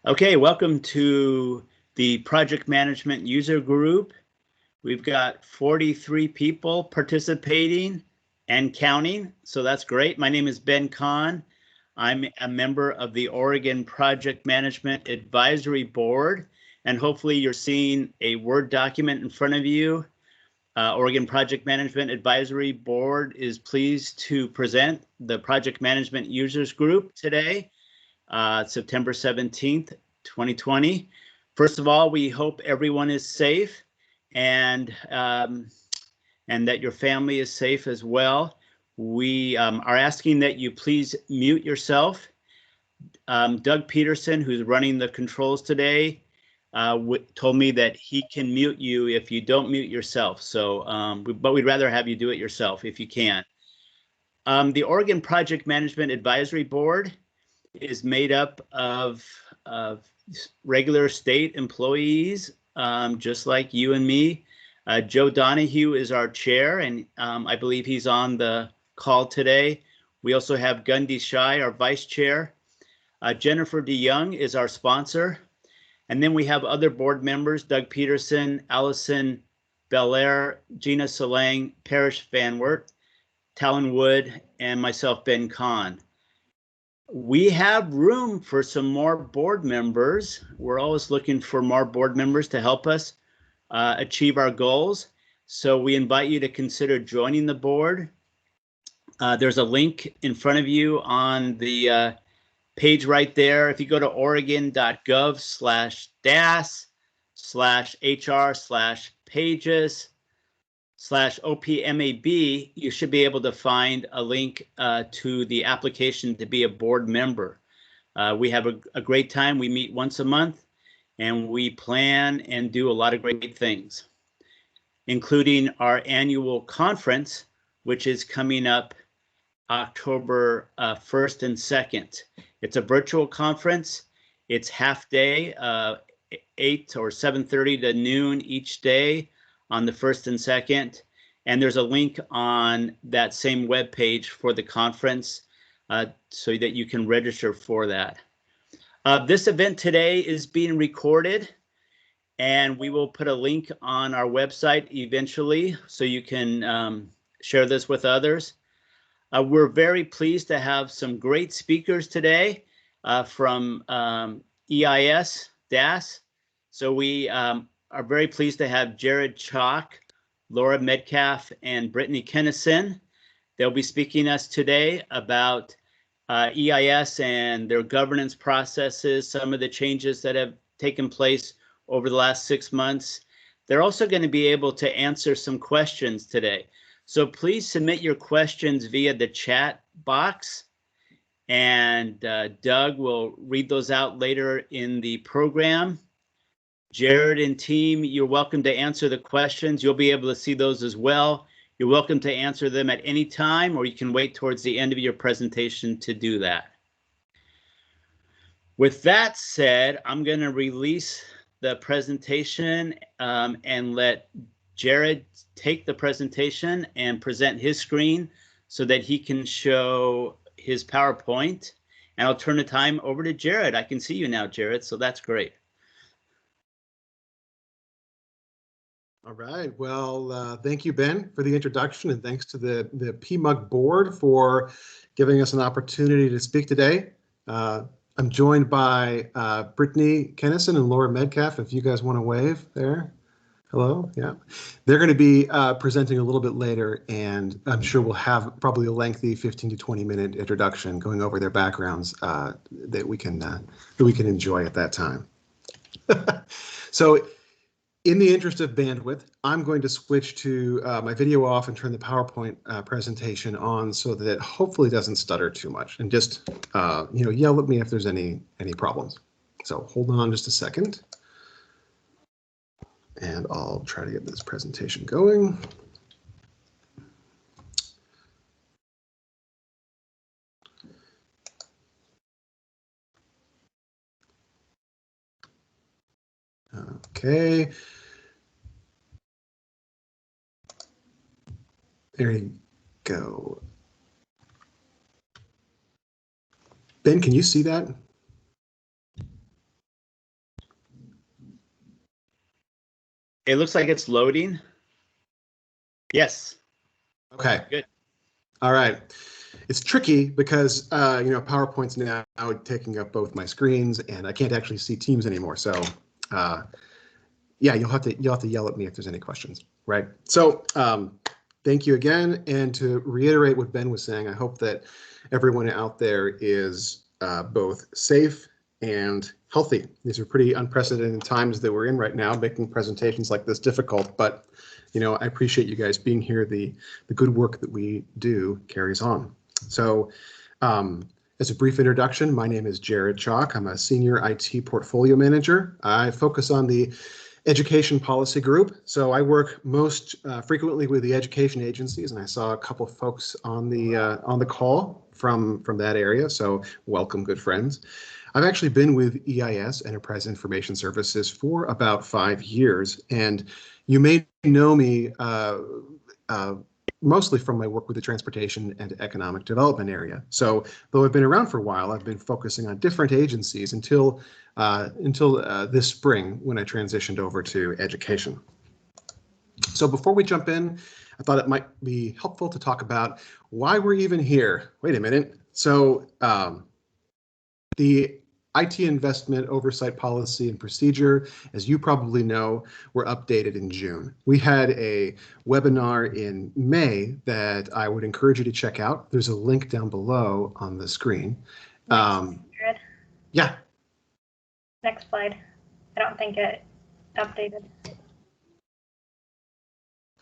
Okay, welcome to the Project Management User Group. We've got 43 people participating and counting, so that's great. My name is Ben Kahn. I'm a member of the Oregon Project Management Advisory Board, and hopefully you're seeing a Word document in front of you. Oregon Project Management Advisory Board is pleased to present the Project Management Users Group today. September 17th, 2020. First of all, we hope everyone is safe and that your family is safe as well. We are asking that you please mute yourself. Doug Peterson, who's running the controls today, told me that he can mute you if you don't mute yourself. So, but we'd rather have you do it yourself if you can. The Oregon Project Management Advisory Board is made up of regular state employees, just like you and me. Joe Donahue is our chair, and I believe he's on the call today. We also have Gundy Shai, our vice chair. Jennifer DeYoung is our sponsor. And then we have other board members, Doug Peterson, Allison Belair, Gina Salang, Parrish Van Wert, Talon Wood, and myself, Ben Kahn. We have room for some more board members. We're always looking for more board members to help us achieve our goals. So we invite you to consider joining the board. There's a link in front of you on the page right there. If you go to oregon.gov/das/pages/OPMAB, you should be able to find a link to the application to be a board member. We have a great time. We meet once a month, and we plan and do a lot of great things, including our annual conference, which is coming up October 1st and 2nd. It's a virtual conference. It's half day, 8 or 7:30 to noon each day on the 1st and 2nd. And there's a link on that same web page for the conference so that you can register for that. This event today is being recorded, and we will put a link on our website eventually so you can share this with others. We're very pleased to have some great speakers today from EIS, DAS. So we are very pleased to have Jared Choc, Laura Medcalf, and Brittany Kenison. They'll be speaking to us today about EIS and their governance processes, some of the changes that have taken place over the last 6 months. They're also going to be able to answer some questions today. So please submit your questions via the chat box, and Doug will read those out later in the program. Jared and team, you're welcome to answer the questions. You'll be able to see those as well. You're welcome to answer them at any time, or you can wait towards the end of your presentation to do that. With that said, I'm going to release the presentation and let Jared take the presentation and present his screen so that he can show his PowerPoint. And I'll turn the time over to Jared. I can see you now, Jared, so that's great. All right, well, thank you, Ben, for the introduction, and thanks to the PMUG board for giving us an opportunity to speak today. I'm joined by Brittany Kenison and Laura Medcalf, if you guys want to wave there. Hello, yeah. They're going to be presenting a little bit later, and I'm sure we'll have probably a lengthy 15 to 20-minute introduction going over their backgrounds that we can enjoy at that time. So, in the interest of bandwidth, I'm going to switch to my video off and turn the PowerPoint presentation on so that it hopefully doesn't stutter too much, and just yell at me if there's any problems. So hold on just a second, and I'll try to get this presentation going. Okay. There you go. Ben, can you see that? It looks like it's loading. Yes. Okay. Good. All right. It's tricky because PowerPoint's now taking up both my screens, and I can't actually see Teams anymore. So, yeah, you'll have to yell at me if there's any questions, right? So, thank you again, and to reiterate what Ben was saying, I hope that everyone out there is both safe and healthy. These are pretty unprecedented times that we're in right now, making presentations like this difficult, but I appreciate you guys being here. The good work that we do carries on. So as a brief introduction, my name is Jared Choc. I'm a senior IT portfolio manager. I focus on the education policy group. So I work most frequently with the education agencies, and I saw a couple of folks on the call from that area. So welcome, good friends. I've actually been with EIS, Enterprise Information Services, for about 5 years, and you may know me mostly from my work with the transportation and economic development area. So though I've been around for a while, I've been focusing on different agencies until this spring when I transitioned over to education. So before we jump in, I thought it might be helpful to talk about why we're even here. Wait a minute. So the IT investment oversight policy and procedure, as you probably know, were updated in June. We had a webinar in May that I would encourage you to check out. There's a link down below on the screen. Yeah. Next slide. I don't think it updated.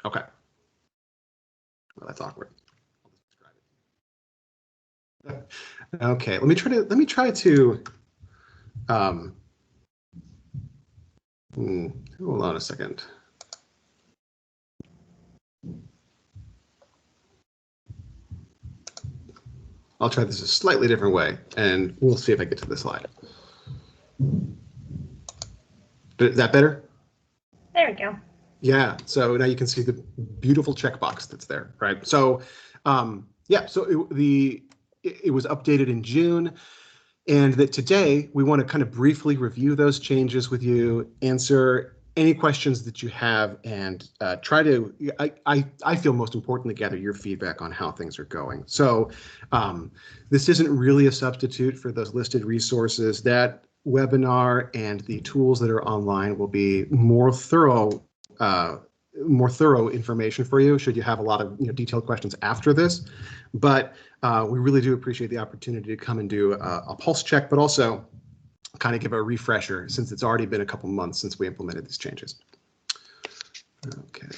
Okay. Well, that's awkward. Okay, let me try to hold on a second. I'll try this a slightly different way, and we'll see if I get to the slide. Is that better? There we go. Yeah, so now you can see the beautiful checkbox that's there, right? So, yeah, so it was updated in June, and that today we want to kind of briefly review those changes with you, answer any questions that you have, and try to, I feel most importantly, gather your feedback on how things are going. So this isn't really a substitute for those listed resources. That webinar and the tools that are online will be more thorough information for you should you have a lot of detailed questions after this. But we really do appreciate the opportunity to come and do a pulse check, but also kind of give a refresher since it's already been a couple months since we implemented these changes. Okay.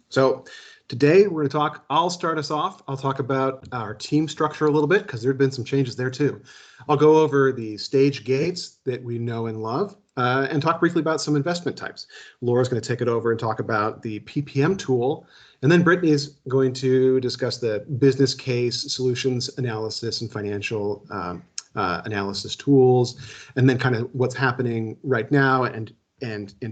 So today we're going to talk, I'll start us off. I'll talk about our team structure a little bit because there have been some changes there too. I'll go over the stage gates that we know and love and talk briefly about some investment types. Laura's going to take it over and talk about the PPM tool. And then Brittany is going to discuss the business case, solutions analysis, and financial analysis tools, and then kind of what's happening right now and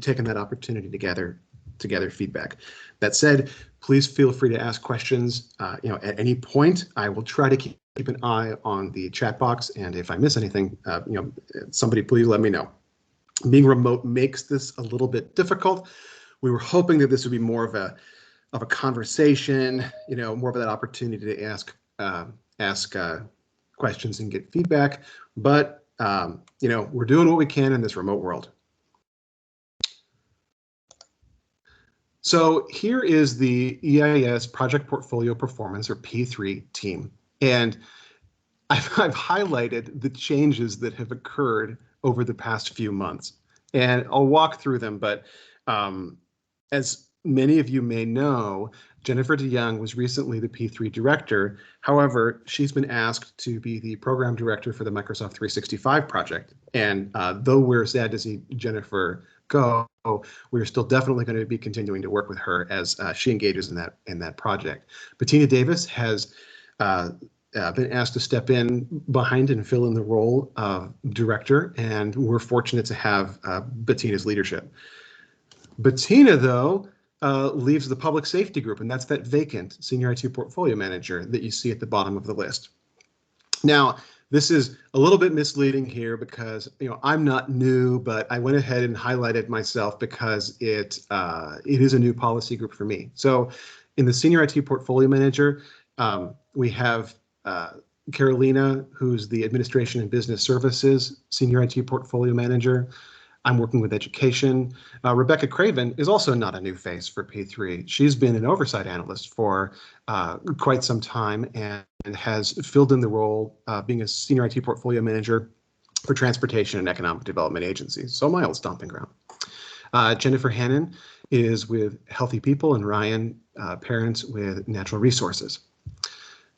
taking that opportunity to gather feedback. That said, please feel free to ask questions at any point. I will try to keep an eye on the chat box, and if I miss anything, somebody please let me know. Being remote makes this a little bit difficult. We were hoping that this would be more of a conversation, more of that opportunity to ask questions and get feedback. But we're doing what we can in this remote world. So here is the EIS Project Portfolio Performance, or P3 team. And I've highlighted the changes that have occurred over the past few months. And I'll walk through them, but as many of you may know, Jennifer DeYoung was recently the P3 director. However, she's been asked to be the program director for the Microsoft 365 project. And though we're sad to see Jennifer go, we're still definitely going to be continuing to work with her as she engages in that project. Bettina Davis has been asked to step in behind and fill in the role of director, and we're fortunate to have Bettina's leadership. Bettina, though, leaves the public safety group, and that's that vacant senior IT portfolio manager that you see at the bottom of the list. Now, this is a little bit misleading here because, I'm not new, but I went ahead and highlighted myself because it is a new policy group for me. So in the Senior IT Portfolio Manager, we have Carolina, who's the Administration and Business Services Senior IT Portfolio Manager. I'm working with education. Rebecca Craven is also not a new face for P3. She's been an oversight analyst for quite some time and has filled in the role being a senior IT portfolio manager for transportation and economic development agencies. So my old stomping ground. Jennifer Hannon is with Healthy People, and Ryan Parents with Natural Resources.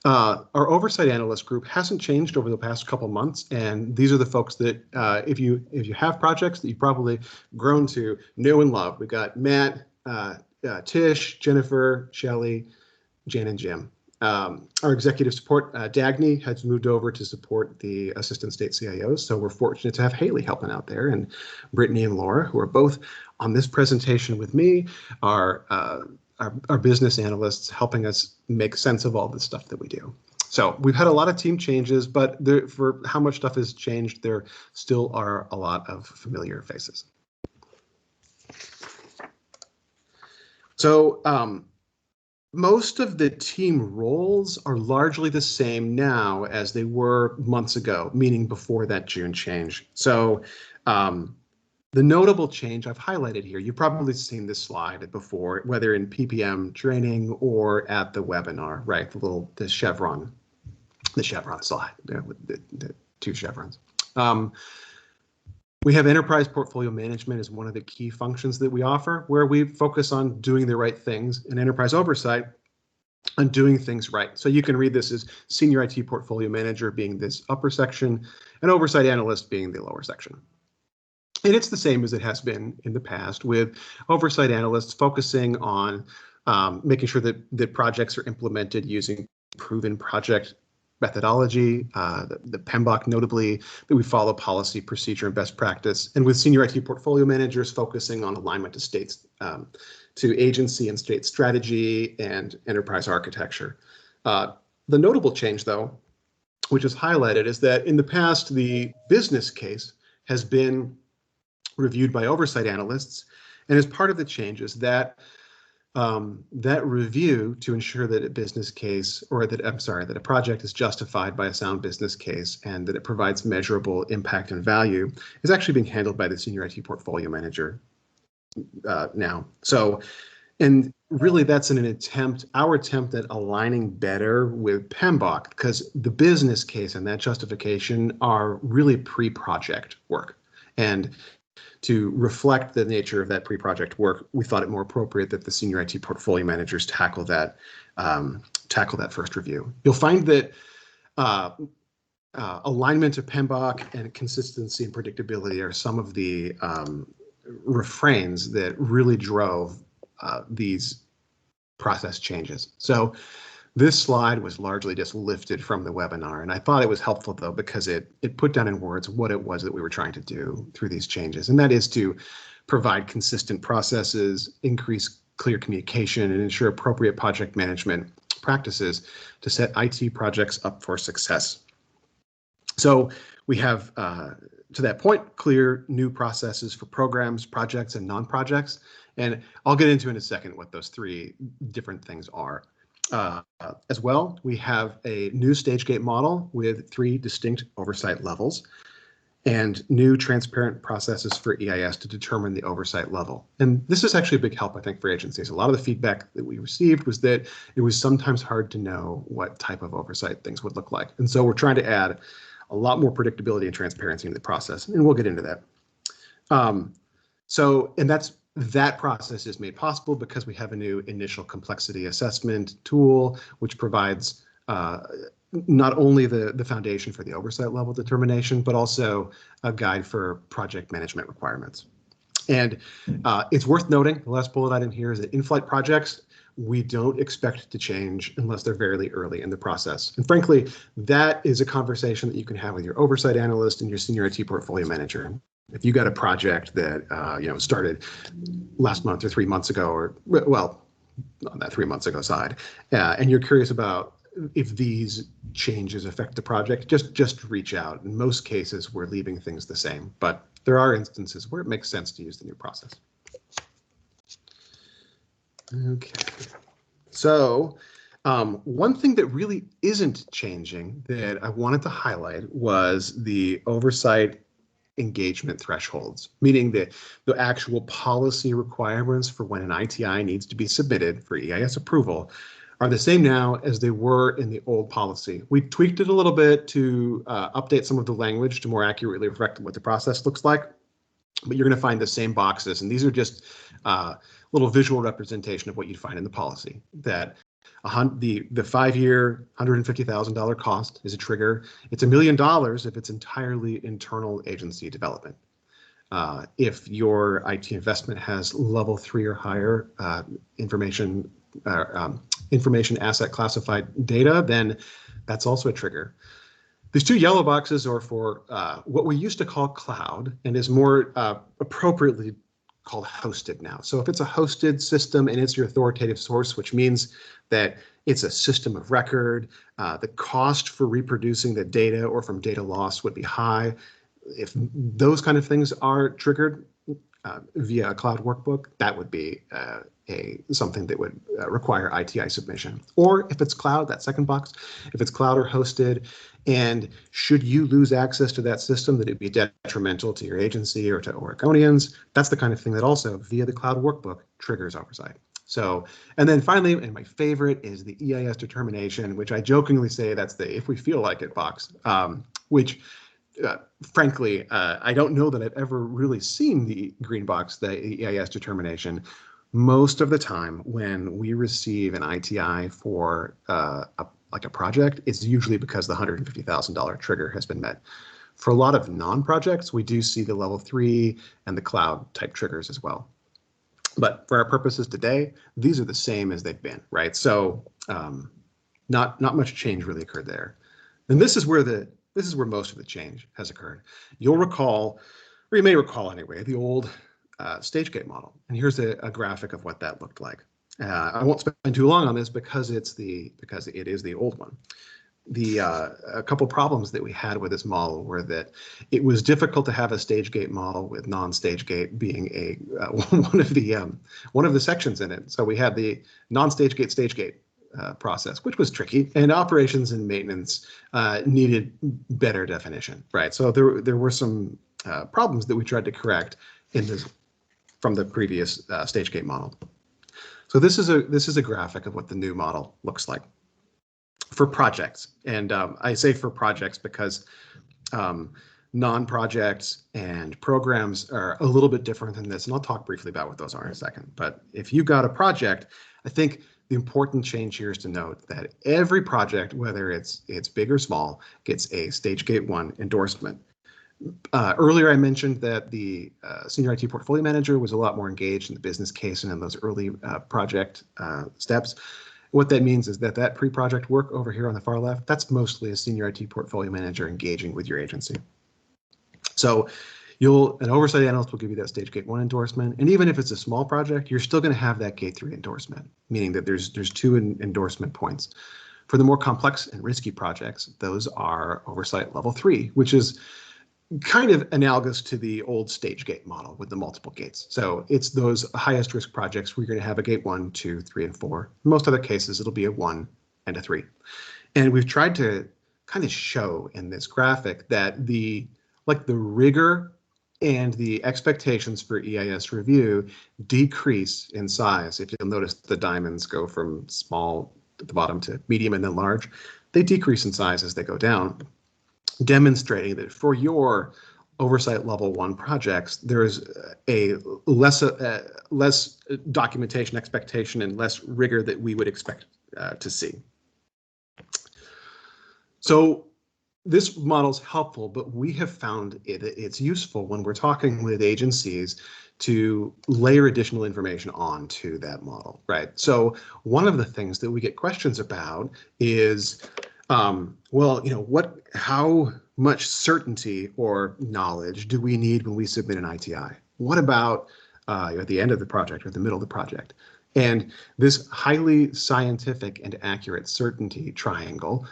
Our oversight analyst group hasn't changed over the past couple months, and these are the folks that if you have projects that you've probably grown to know and love. We got Matt, Tish, Jennifer, Shelley, Jan, and Jim. Our executive support, Dagny, has moved over to support the assistant state CIOs, so we're fortunate to have Haley helping out there, and Brittany and Laura, who are both on this presentation with me, are our business analysts helping us make sense of all the stuff that we do. So we've had a lot of team changes, but for how much stuff has changed, there still are a lot of familiar faces. So most of the team roles are largely the same now as they were months ago, meaning before that June change. So the notable change I've highlighted here, you've probably seen this slide before, whether in PPM training or at the webinar, right? The chevron slide, with the two chevrons. We have enterprise portfolio management as one of the key functions that we offer, where we focus on doing the right things, and enterprise oversight on doing things right. So you can read this as senior IT portfolio manager being this upper section, and oversight analyst being the lower section. And it's the same as it has been in the past, with oversight analysts focusing on making sure that projects are implemented using proven project methodology, the PMBOK notably, that we follow policy, procedure, and best practice. And with senior IT portfolio managers focusing on alignment to states, to agency and state strategy and enterprise architecture. The notable change, though, which is highlighted, is that in the past, the business case has been reviewed by oversight analysts, and as part of the changes, that review to ensure that a business case, or that a project is justified by a sound business case and that it provides measurable impact and value, is actually being handled by the senior IT portfolio manager now. So, and really that's our attempt at aligning better with PMBOK, because the business case and that justification are really pre-project work. And to reflect the nature of that pre-project work, we thought it more appropriate that the senior IT portfolio managers tackle that first review. You'll find that alignment to PMBOK and consistency and predictability are some of the refrains that really drove these process changes. So this slide was largely just lifted from the webinar, and I thought it was helpful, though, because it put down in words what it was that we were trying to do through these changes, and that is to provide consistent processes, increase clear communication, and ensure appropriate project management practices to set IT projects up for success. So we have, to that point, clear new processes for programs, projects, and non-projects, and I'll get into in a second what those three different things are. As well, we have a new stage gate model with 3 distinct oversight levels and new transparent processes for EIS to determine the oversight level. And this is actually a big help, I think, for agencies. A lot of the feedback that we received was that it was sometimes hard to know what type of oversight things would look like. And so we're trying to add a lot more predictability and transparency in the process, and we'll get into that. That process is made possible because we have a new initial complexity assessment tool, which provides not only the foundation for the oversight level determination, but also a guide for project management requirements. And it's worth noting, the last bullet item here is that in-flight projects, we don't expect to change unless they're very early in the process. And frankly, that is a conversation that you can have with your oversight analyst and your senior IT portfolio manager. If you got a project that started last month or 3 months ago, or well, on that 3 months ago side, and you're curious about if these changes affect the project, just reach out. In most cases, we're leaving things the same, but there are instances where it makes sense to use the new process. Okay, so one thing that really isn't changing that I wanted to highlight was the oversight engagement thresholds, meaning the actual policy requirements for when an ITI needs to be submitted for EIS approval are the same now as they were in the old policy. We tweaked it a little bit to update some of the language to more accurately reflect what the process looks like, but you're going to find the same boxes, and these are just little visual representation of what you'd find in the policy. That the 5-year $150,000 cost is a trigger. It's $1 million if it's entirely internal agency development. If your IT investment has level 3 or higher information asset classified data, then that's also a trigger. These 2 yellow boxes are for what we used to call cloud and is more appropriately called hosted now. So if it's a hosted system and it's your authoritative source, which means that it's a system of record, the cost for reproducing the data or from data loss would be high. If those kind of things are triggered via a cloud workbook, that would be something that would require ITI submission. Or if it's cloud, that second box, if it's cloud or hosted, and should you lose access to that system, that it'd be detrimental to your agency or to Oregonians, that's the kind of thing that also, via the cloud workbook, triggers oversight. So, and then finally, and my favorite is the EIS determination, which I jokingly say that's the if we feel like it box, which frankly, I don't know that I've ever really seen the green box, the EIS determination. Most of the time when we receive an ITI for like a project, it's usually because the $150,000 trigger has been met. For a lot of non-projects, we do see the level 3 and the cloud type triggers as well. But for our purposes today, these are the same as they've been, right? So not much change really occurred there. And this is where most of the change has occurred. You'll recall, or you may recall anyway, the old stage gate model. And here's a graphic of what that looked like. I won't spend too long on this because it is the old one. A couple problems that we had with this model were that it was difficult to have a stage gate model with non-stage gate being one of the sections in it. So we had the non-stage gate process, which was tricky, and operations and maintenance needed better definition, right? So there were some problems that we tried to correct in this from the previous stage gate model. So this is a graphic of what the new model looks like for projects, and I say for projects because non-projects and programs are a little bit different than this, and I'll talk briefly about what those are in a second. But if you got a project, I think the important change here is to note that every project, whether it's big or small, gets a Stage Gate 1 endorsement. Earlier, I mentioned that the senior IT portfolio manager was a lot more engaged in the business case and in those early project steps. What that means is that pre-project work over here on the far left, that's mostly a senior IT portfolio manager engaging with your agency. So an oversight analyst will give you that Stage Gate 1 endorsement, and even if it's a small project, you're still going to have that Gate 3 endorsement, meaning that there's 2 endorsement points. For the more complex and risky projects, those are oversight level 3, which is kind of analogous to the old stage gate model with the multiple gates. So it's those highest risk projects where you're going to have a gate 1, 2, 3, and 4. In most other cases, it'll be a 1 and a 3. And we've tried to kind of show in this graphic that the rigor and the expectations for EIS review decrease in size. If you'll notice, the diamonds go from small at the bottom to medium and then large. They decrease in size as they go down, demonstrating that for your oversight level 1 projects, there's a less documentation expectation and less rigor that we would expect to see. So this model is helpful, but we have found it's useful when we're talking with agencies to layer additional information onto that model, right? So one of the things that we get questions about is, well, how much certainty or knowledge do we need when we submit an ITI? What about at the end of the project or the middle of the project? And this highly scientific and accurate certainty triangle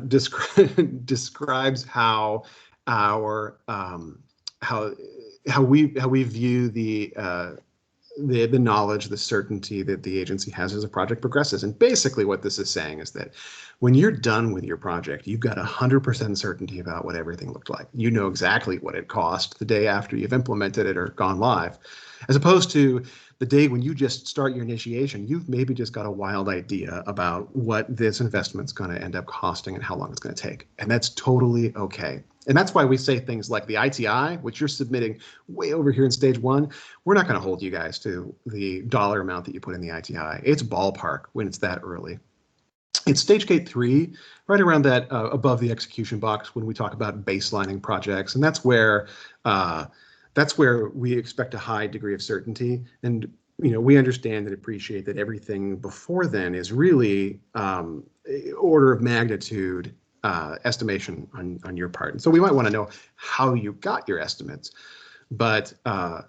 describes how our how we view the knowledge, the certainty that the agency has as a project progresses. And basically what this is saying is that when you're done with your project, you've got 100% certainty about what everything looked like. You know exactly what it cost the day after you've implemented it or gone live, as opposed to the day when you just start your initiation. You've maybe just got a wild idea about what this investment's going to end up costing and how long it's going to take. And that's totally okay. And that's why we say things like the ITI, which you're submitting way over here in stage 1, we're not going to hold you guys to the dollar amount that you put in the ITI. It's ballpark when it's that early. It's stage gate 3, right around that above the execution box when we talk about baselining projects. And that's where we expect a high degree of certainty. And we understand and appreciate that everything before then is really order of magnitude estimation on your part. And so we might want to know how you got your estimates, but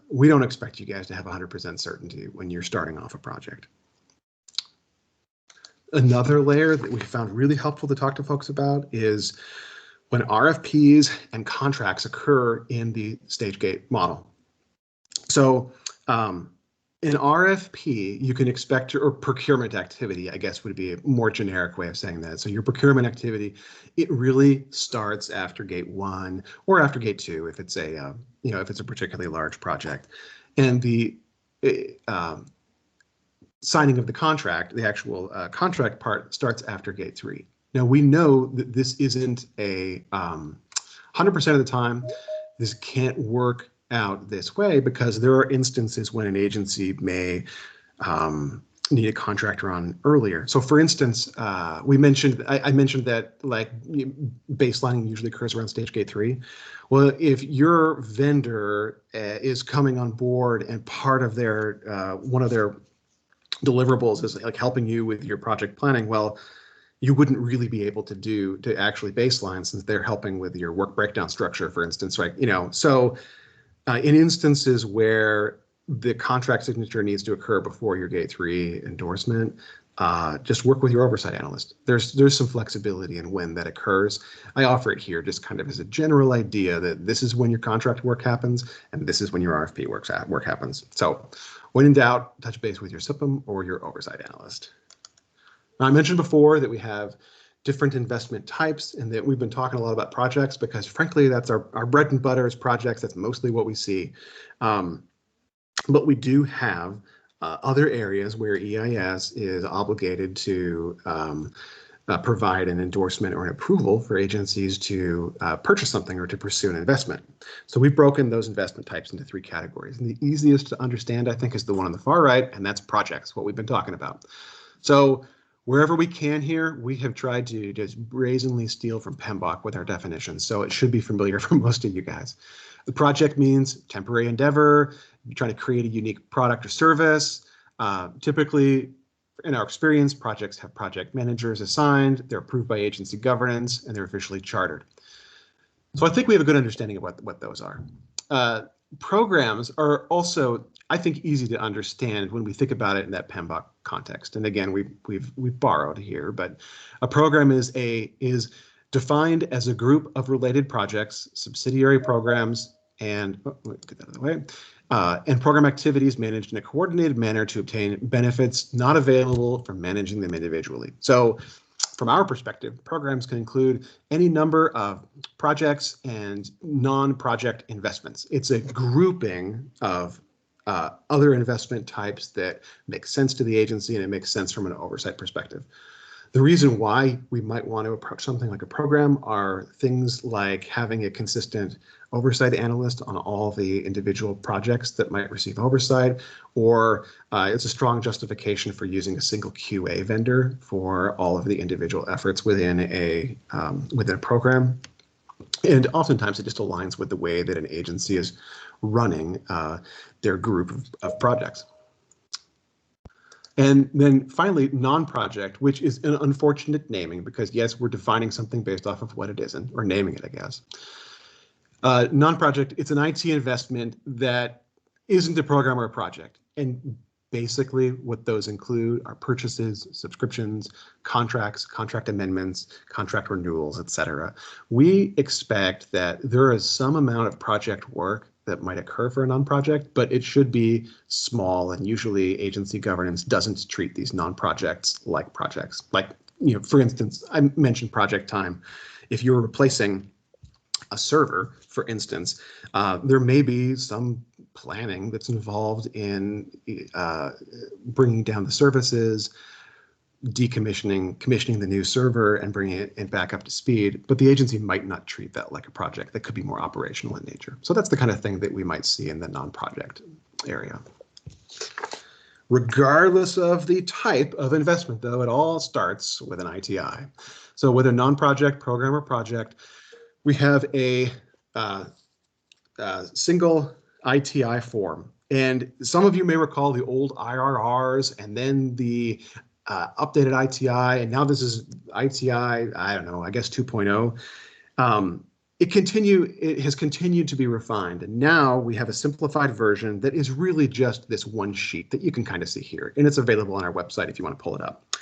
we don't expect you guys to have 100% certainty when you're starting off a project. Another layer that we found really helpful to talk to folks about is when RFPs and contracts occur in the stage gate model. So in RFP, you can expect or procurement activity, I guess would be a more generic way of saying that. So your procurement activity, it really starts after gate 1 or after gate 2 if it's a if it's a particularly large project. And the signing of the contract, the actual contract part, starts after gate 3. Now we know that this isn't a 100% of the time. This can't work out this way because there are instances when an agency may need a contractor on earlier. So for instance, I mentioned that like baselining usually occurs around stage gate 3. Well, if your vendor is coming on board and part of their one of their deliverables is like helping you with your project planning, well, you wouldn't really be able to actually baseline since they're helping with your work breakdown structure, for instance, right? So in instances where the contract signature needs to occur before your gate 3 endorsement, just work with your oversight analyst. There's some flexibility in when that occurs. I offer it here just kind of as a general idea that this is when your contract work happens and this is when your RFP work happens. So when in doubt, touch base with your SIPM or your oversight analyst. Now, I mentioned before that we have different investment types and that we've been talking a lot about projects because frankly, that's our bread and butter is projects. That's mostly what we see. But we do have other areas where EIS is obligated to provide an endorsement or an approval for agencies to purchase something or to pursue an investment. So we've broken those investment types into 3 categories. And the easiest to understand, I think, is the one on the far right, and that's projects, what we've been talking about. So wherever we can here, we have tried to just brazenly steal from PMBOK with our definitions, so it should be familiar for most of you guys. The project means temporary endeavor, you're trying to create a unique product or service. Typically, in our experience, projects have project managers assigned, they're approved by agency governance, and they're officially chartered. So I think we have a good understanding of what those are. Programs are also, I think, easy to understand when we think about it in that PMBOK context. And again, we've borrowed here, but a program is defined as a group of related projects, subsidiary programs, and let's get that out of the way. And program activities managed in a coordinated manner to obtain benefits not available from managing them individually. So from our perspective, programs can include any number of projects and non-project investments. It's a grouping of other investment types that make sense to the agency and it makes sense from an oversight perspective. The reason why we might want to approach something like a program are things like having a consistent oversight analyst on all the individual projects that might receive oversight, or it's a strong justification for using a single QA vendor for all of the individual efforts within a program. And oftentimes it just aligns with the way that an agency is running their group of projects. And then finally, non-project, which is an unfortunate naming because yes, we're defining something based off of what it isn't, or naming it, I guess. Non-project, it's an IT investment that isn't a program or a project. And basically what those include are purchases, subscriptions, contracts, contract amendments, contract renewals, etc. We expect that there is some amount of project work that might occur for a non-project, but it should be small, and usually agency governance doesn't treat these non-projects like projects. Like, for instance, I mentioned project time. If you're replacing a server, for instance, there may be some planning that's involved in bringing down the services, decommissioning, commissioning the new server, and bringing it back up to speed. But the agency might not treat that like a project. That could be more operational in nature. So that's the kind of thing that we might see in the non-project area. Regardless of the type of investment, though, it all starts with an ITI. So with a non-project program or project, we have a single ITI form. And some of you may recall the old IRRs and then the updated ITI, and now this is ITI, I don't know, I guess 2.0. It has continued to be refined, and now we have a simplified version that is really just this one sheet that you can kind of see here, and it's available on our website if you want to pull it up.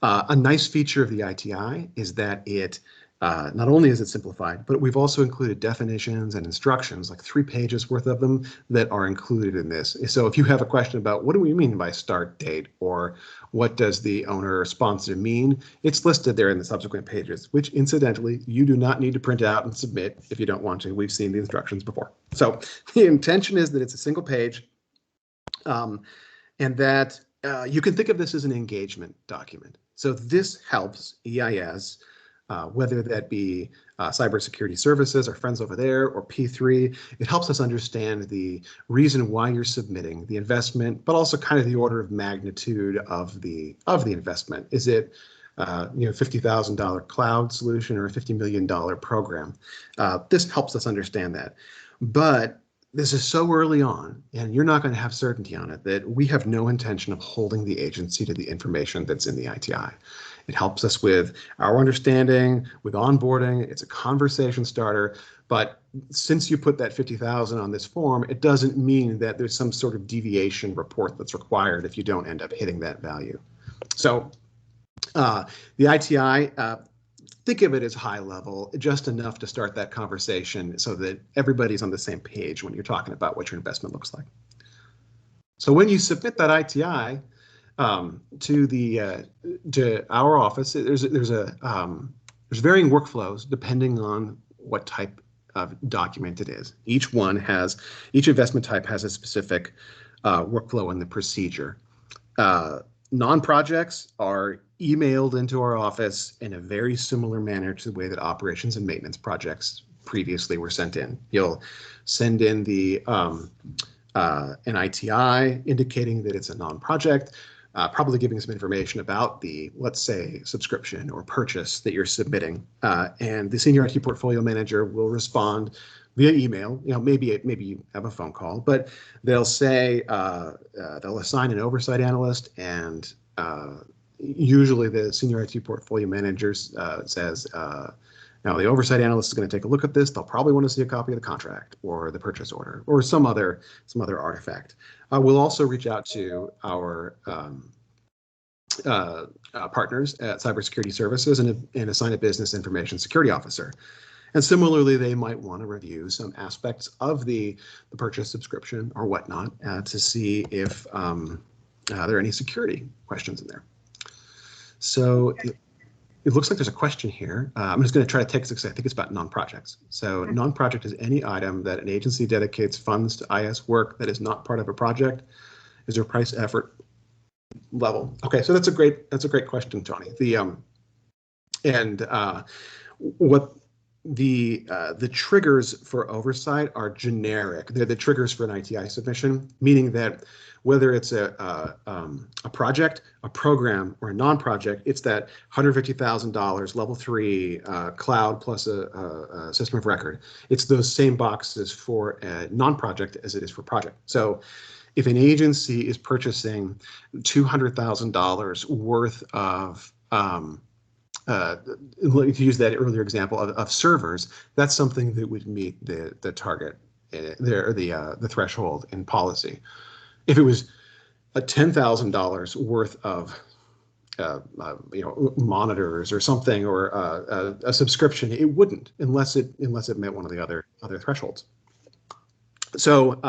A nice feature of the ITI is that it not only is it simplified, but we've also included definitions and instructions, like 3 pages worth of them, that are included in this. So if you have a question about what do we mean by start date, or what does the owner or sponsor mean, it's listed there in the subsequent pages, which incidentally, you do not need to print out and submit if you don't want to. We've seen the instructions before. So the intention is that it's a single page, and that you can think of this as an engagement document. So this helps EIS, whether that be cybersecurity services, our friends over there, or P3, it helps us understand the reason why you're submitting the investment, but also kind of the order of magnitude of the investment. Is it $50,000 cloud solution or a $50 million program? This helps us understand that. But this is so early on, and you're not going to have certainty on it, that we have no intention of holding the agency to the information that's in the ITI. It helps us with our understanding, with onboarding. It's a conversation starter. But since you put that 50,000 on this form, it doesn't mean that there's some sort of deviation report that's required if you don't end up hitting that value. So the ITI, think of it as high level, just enough to start that conversation so that everybody's on the same page when you're talking about what your investment looks like. So when you submit that ITI, to our office, there's varying workflows depending on what type of document it is. Each investment type has a specific workflow in the procedure. Non-projects are emailed into our office in a very similar manner to the way that operations and maintenance projects previously were sent in. You'll send in an ITI indicating that it's a non-project, probably giving some information about the, let's say, subscription or purchase that you're submitting. And the senior IT portfolio manager will respond via email. Maybe you have a phone call, but they'll say, they'll assign an oversight analyst, and usually the senior IT portfolio manager says, now the oversight analyst is going to take a look at this. They'll probably want to see a copy of the contract or the purchase order or some other artifact. We'll also reach out to our partners at Cybersecurity Services and assign a business information security officer. And similarly, they might want to review some aspects of the purchase, subscription, or whatnot to see if there are any security questions in there. So it looks like there's a question here. I'm just going to try to take this because I think it's about non-projects. So non-project is any item that an agency dedicates funds to IS work that is not part of a project. Is there price effort level? Okay, so that's a great question, Tony. The triggers for oversight are generic. They're the triggers for an ITI submission, meaning that whether it's a project, a program, or a non-project, it's that $150,000 level 3 cloud plus a system of record. It's those same boxes for a non-project as it is for project. So if an agency is purchasing $200,000 worth of if you use that earlier example of servers, that's something that would meet the target, the threshold in policy. If it was a $10,000 worth of monitors or something, or a subscription. It wouldn't, unless it met one of the other thresholds. So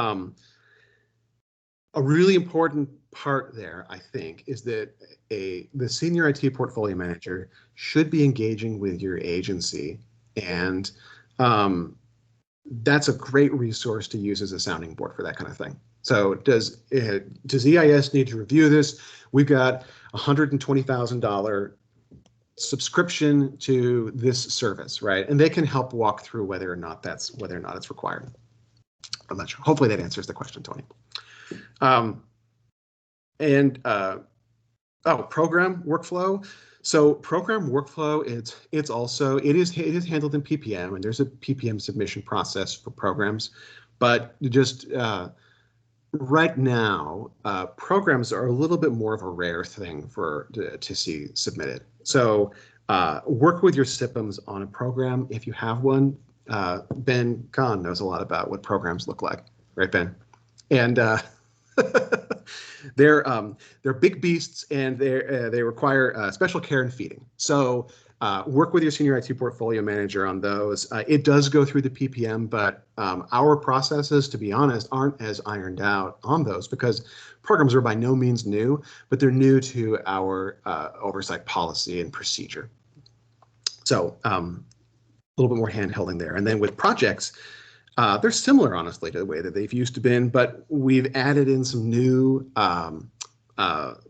a really important part there, I think, is that the senior IT portfolio manager should be engaging with your agency, and that's a great resource to use as a sounding board for that kind of thing. So does EIS need to review this? We've got $120,000 subscription to this service, right? And they can help walk through whether or not it's required. I'm not sure. Hopefully that answers the question, Tony. Program workflow. So program workflow, it is handled in PPM, and there's a PPM submission process for programs, but just right now, programs are a little bit more of a rare thing to see submitted. So work with your SIPMs on a program if you have one. Ben Kahn knows a lot about what programs look like, right, Ben? And they're big beasts, and they require special care and feeding. So work with your senior IT portfolio manager on those. It does go through the PPM, but our processes, to be honest, aren't as ironed out on those, because programs are by no means new, but they're new to our oversight policy and procedure. So a little bit more hand-holding there. And then with projects, they're similar, honestly, to the way that they've used to been, but we've added in some new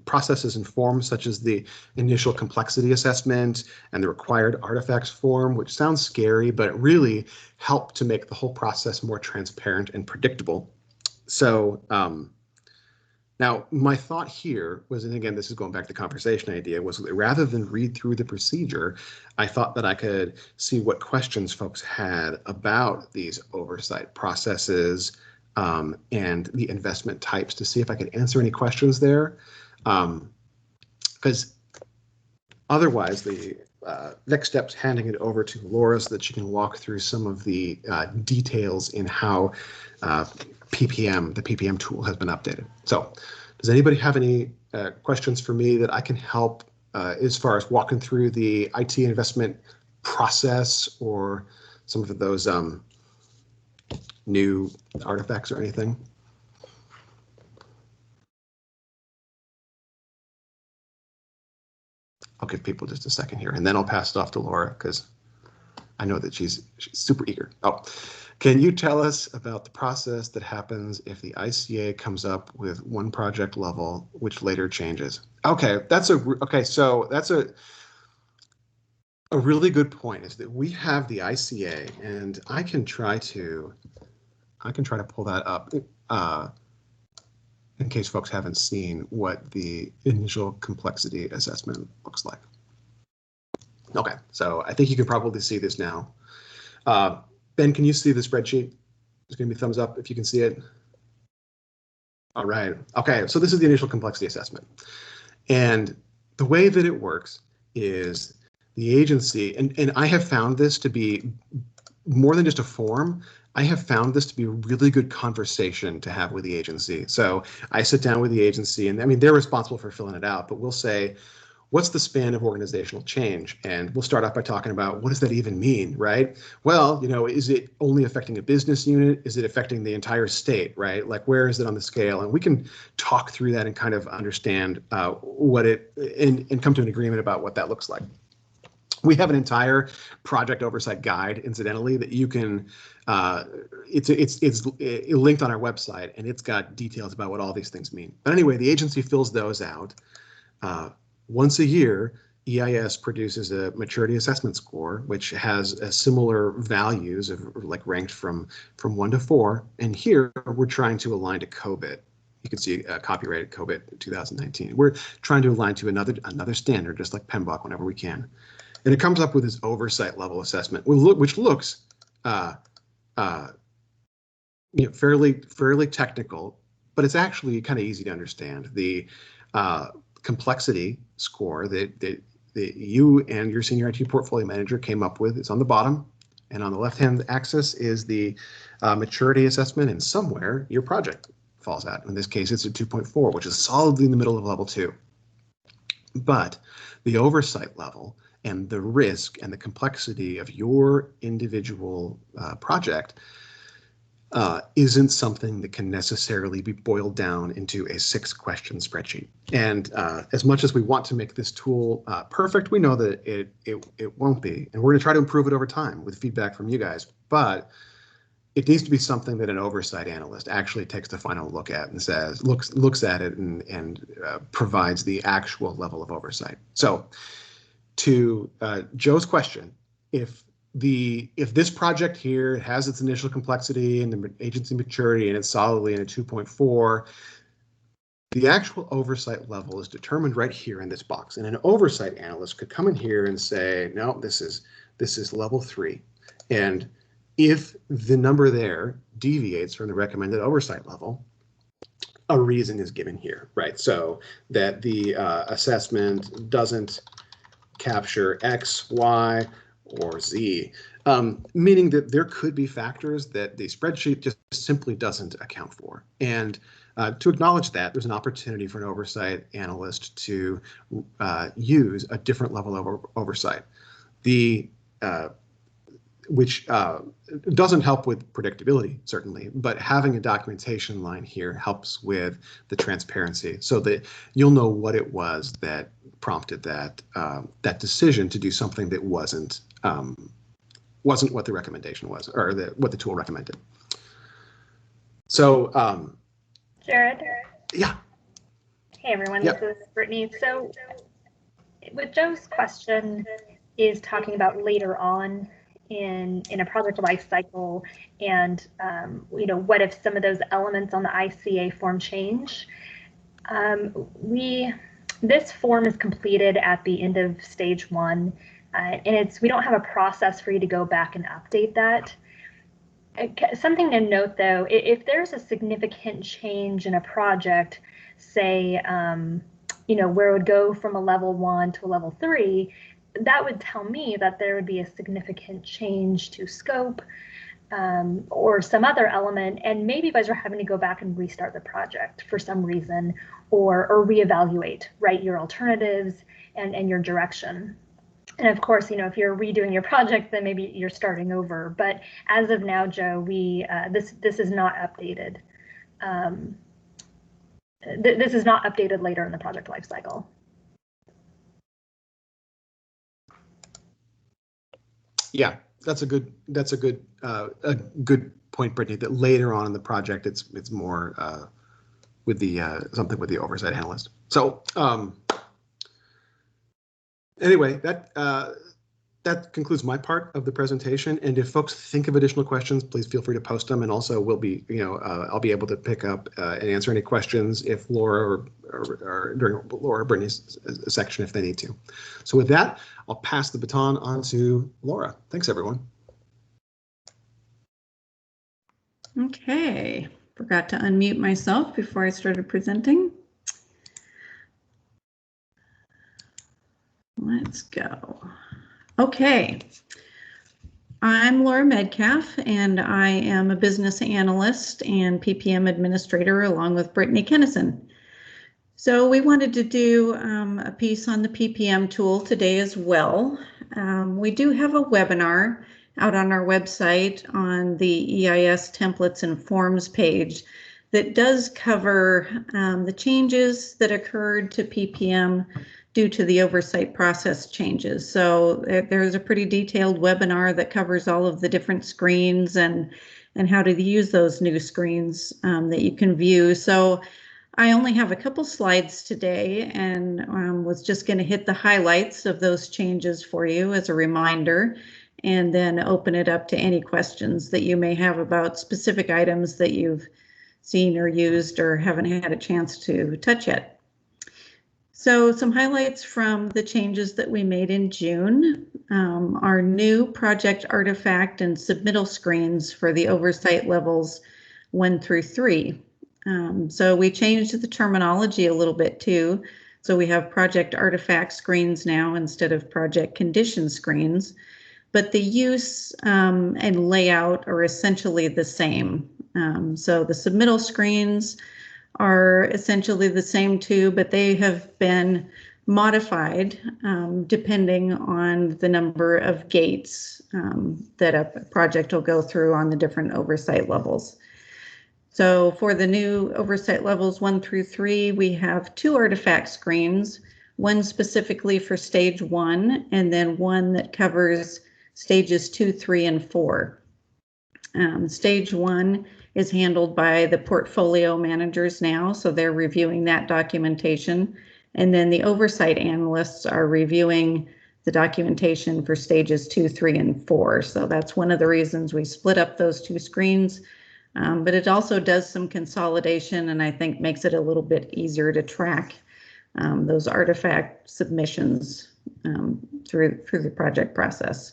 processes and forms, such as the initial complexity assessment and the required artifacts form, which sounds scary, but really help to make the whole process more transparent and predictable. So now my thought here was, and again, this is going back to the conversation idea, was that rather than read through the procedure, I thought that I could see what questions folks had about these oversight processes and the investment types, to see if I could answer any questions there. Because otherwise, the next step's handing it over to Laura so that she can walk through some of the details in how the PPM tool has been updated. So does anybody have any questions for me that I can help as far as walking through the IT investment process, or some of those new artifacts or anything? I'll give people just a second here, and then I'll pass it off to Laura, because I know that she's super eager. Oh, can you tell us about the process that happens if the ICA comes up with one project level, which later changes? Okay, so that's a really good point, is that we have the ICA, and I can try to pull that up in case folks haven't seen what the initial complexity assessment looks like. Okay, so I think you can probably see this now. Ben, can you see the spreadsheet? Just give me a thumbs up if you can see it. All right. Okay, so this is the initial complexity assessment. And the way that it works is the agency, and I have found this to be more than just a form. I have found this to be a really good conversation to have with the agency. So I sit down with the agency, and I mean, they're responsible for filling it out, but we'll say, what's the span of organizational change? And we'll start off by talking about, what does that even mean, right? Well, is it only affecting a business unit? Is it affecting the entire state, right? Like, where is it on the scale? And we can talk through that and kind of understand and come to an agreement about what that looks like. We have an entire project oversight guide, incidentally, that you can, it's linked on our website, and it's got details about what all these things mean. But anyway, the agency fills those out. Once a year, EIS produces a maturity assessment score, which has similar values of ranked from 1 to 4. And here we're trying to align to COVID. You can see copyrighted COVID 2019. We're trying to align to another standard, just like PMUG, whenever we can. And it comes up with this oversight level assessment, which looks fairly technical, but it's actually kind of easy to understand. The complexity score that you and your senior IT portfolio manager came up with is on the bottom, and on the left-hand axis is the maturity assessment, and somewhere your project falls at. In this case, it's a 2.4, which is solidly in the middle of level 2. But the oversight level and the risk and the complexity of your individual project isn't something that can necessarily be boiled down into a 6-question spreadsheet. And as much as we want to make this tool perfect, we know that it won't be. And we're going to try to improve it over time with feedback from you guys. But it needs to be something that an oversight analyst actually takes the final look at and says, looks at it and provides the actual level of oversight. So to Joe's question, if this project here has its initial complexity and the agency maturity and it's solidly in a 2.4, the actual oversight level is determined right here in this box. And an oversight analyst could come in here and say, no, this is level 3. And if the number there deviates from the recommended oversight level, a reason is given here, right? So that the assessment doesn't capture X, Y, or Z, meaning that there could be factors that the spreadsheet just simply doesn't account for. And to acknowledge that, there's an opportunity for an oversight analyst to use a different level of oversight, which doesn't help with predictability, certainly, but having a documentation line here helps with the transparency so that you'll know what it was that prompted that decision to do something that wasn't what the recommendation was, or what the tool recommended. So, Jared? Yeah. Hey, everyone, Yep. This is Brittany. So with Joe's question is talking about later on in a project life cycle, and what if some of those elements on the ICA form change? This form is completed at the end of stage 1, and we don't have a process for you to go back and update that. Something to note, though, if there's a significant change in a project, say, where it would go from a level 1 to a level 3, that would tell me that there would be a significant change to scope or some other element, and maybe you guys are having to go back and restart the project for some reason, or reevaluate, right, your alternatives and your direction. And of course, if you're redoing your project, then maybe you're starting over. But as of now, Joe, this is not updated. This is not updated later in the project lifecycle. Yeah, that's a good point, Brittany. That later on in the project, it's more with the something with the oversight analyst. So anyway, that concludes my part of the presentation. And if folks think of additional questions, please feel free to post them. And also, we'll be I'll be able to pick up and answer any questions if Laura or during Laura or Brittany's section if they need to. So with that, I'll pass the baton on to Laura. Thanks, everyone. Okay, forgot to unmute myself before I started presenting. Let's go. Okay, I'm Laura Medcalf, and I am a business analyst and PPM administrator along with Brittany Kenison. So we wanted to do a piece on the PPM tool today as well. We do have a webinar out on our website on the EIS templates and forms page that does cover the changes that occurred to PPM due to the oversight process changes. So there's a pretty detailed webinar that covers all of the different screens and how to use those new screens that you can view. So I only have a couple slides today and was just going to hit the highlights of those changes for you as a reminder, and then open it up to any questions that you may have about specific items that you've seen or used or haven't had a chance to touch yet. So some highlights from the changes that we made in June. Our new project artifact and submittal screens for the oversight levels 1 through 3. So we changed the terminology a little bit too. So we have project artifact screens now instead of project condition screens, but the use and layout are essentially the same. So the submittal screens are essentially the same two, but they have been modified depending on the number of gates that a project will go through on the different oversight levels. So for the new oversight levels 1 through 3, we have 2 artifact screens, one specifically for stage 1, and then one that covers stages 2, 3, and 4. Stage 1 is handled by the portfolio managers now, so they're reviewing that documentation. And then the oversight analysts are reviewing the documentation for stages 2, 3, and 4. So that's one of the reasons we split up those 2 screens. But it also does some consolidation, and I think makes it a little bit easier to track those artifact submissions through the project process.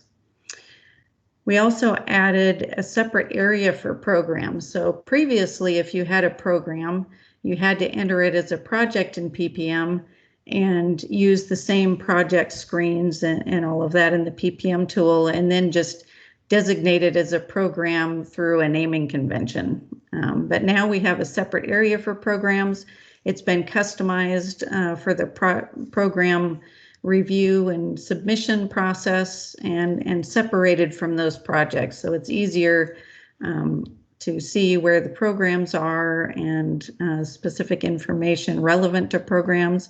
We also added a separate area for programs. So previously, if you had a program, you had to enter it as a project in PPM and use the same project screens and all of that in the PPM tool, and then just designate it as a program through a naming convention. But now we have a separate area for programs. It's been customized for the program review and submission process and separated from those projects. So it's easier to see where the programs are and specific information relevant to programs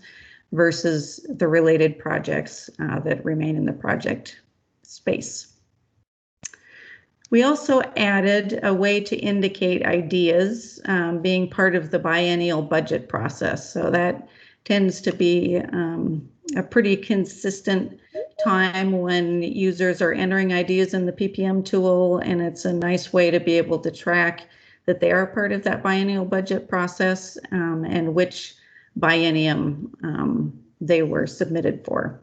versus the related projects that remain in the project space. We also added a way to indicate ideas being part of the biennial budget process. So that tends to be a pretty consistent time when users are entering ideas in the PPM tool, and it's a nice way to be able to track that they are part of that biennial budget process and which biennium they were submitted for.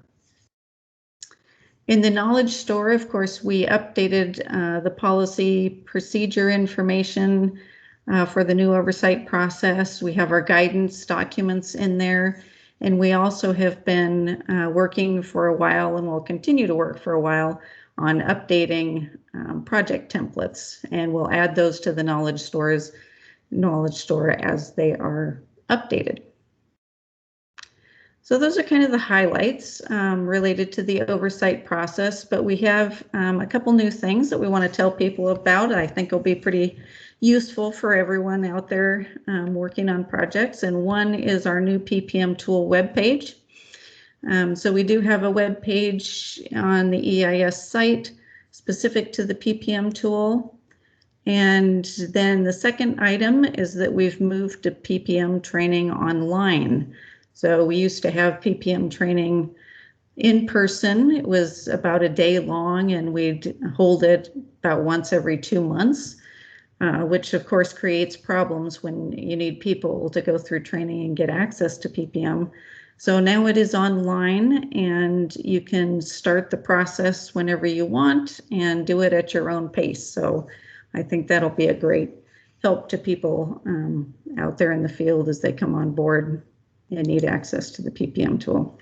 In the knowledge store, of course, we updated the policy procedure information for the new oversight process. We have our guidance documents in there, and we also have been working for a while, and will continue to work for a while, on updating project templates, and we'll add those to the knowledge store as they are updated. So those are kind of the highlights related to the oversight process, but we have a couple new things that we want to tell people about. I think will be pretty useful for everyone out there working on projects. And one is our new PPM tool webpage. So we do have a web page on the EIS site specific to the PPM tool. And then the second item is that we've moved to PPM training online. So we used to have PPM training in person. It was about a day long, and we'd hold it about once every 2 months, which of course creates problems when you need people to go through training and get access to PPM. So now it is online, and you can start the process whenever you want and do it at your own pace. So I think that'll be a great help to people out there in the field as they come on board and need access to the PPM tool.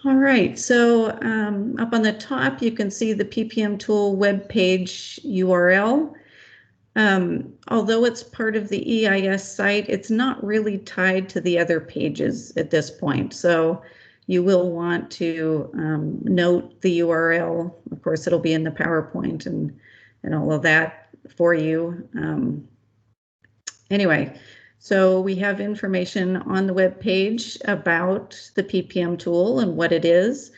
All right, so up on the top, you can see the PPM tool web page URL. Although it's part of the EIS site, it's not really tied to the other pages at this point. So you will want to note the URL. Of course, it'll be in the PowerPoint and all of that for you. Anyway, so we have information on the web page about the PPM tool and what it is,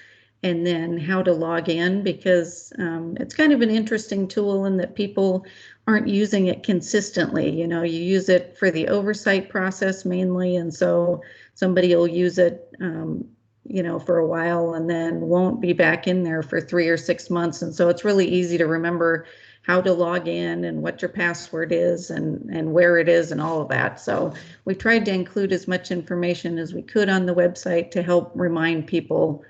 and then how to log in, because it's kind of an interesting tool in that people aren't using it consistently. You know, you use it for the oversight process mainly, and so somebody will use it you know, for a while and then won't be back in there for 3 or 6 months. And so it's really easy to remember how to log in and what your password is and where it is and all of that. So we tried to include as much information as we could on the website to help remind people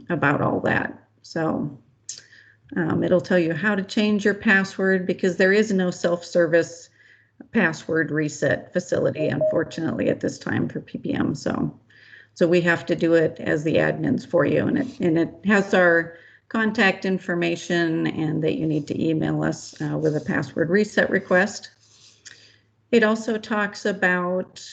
about all that. So it'll tell you how to change your password, because there is no self-service password reset facility, unfortunately, at this time for PPM. So we have to do it as the admins for you, and it has our contact information and that you need to email us with a password reset request. It also talks about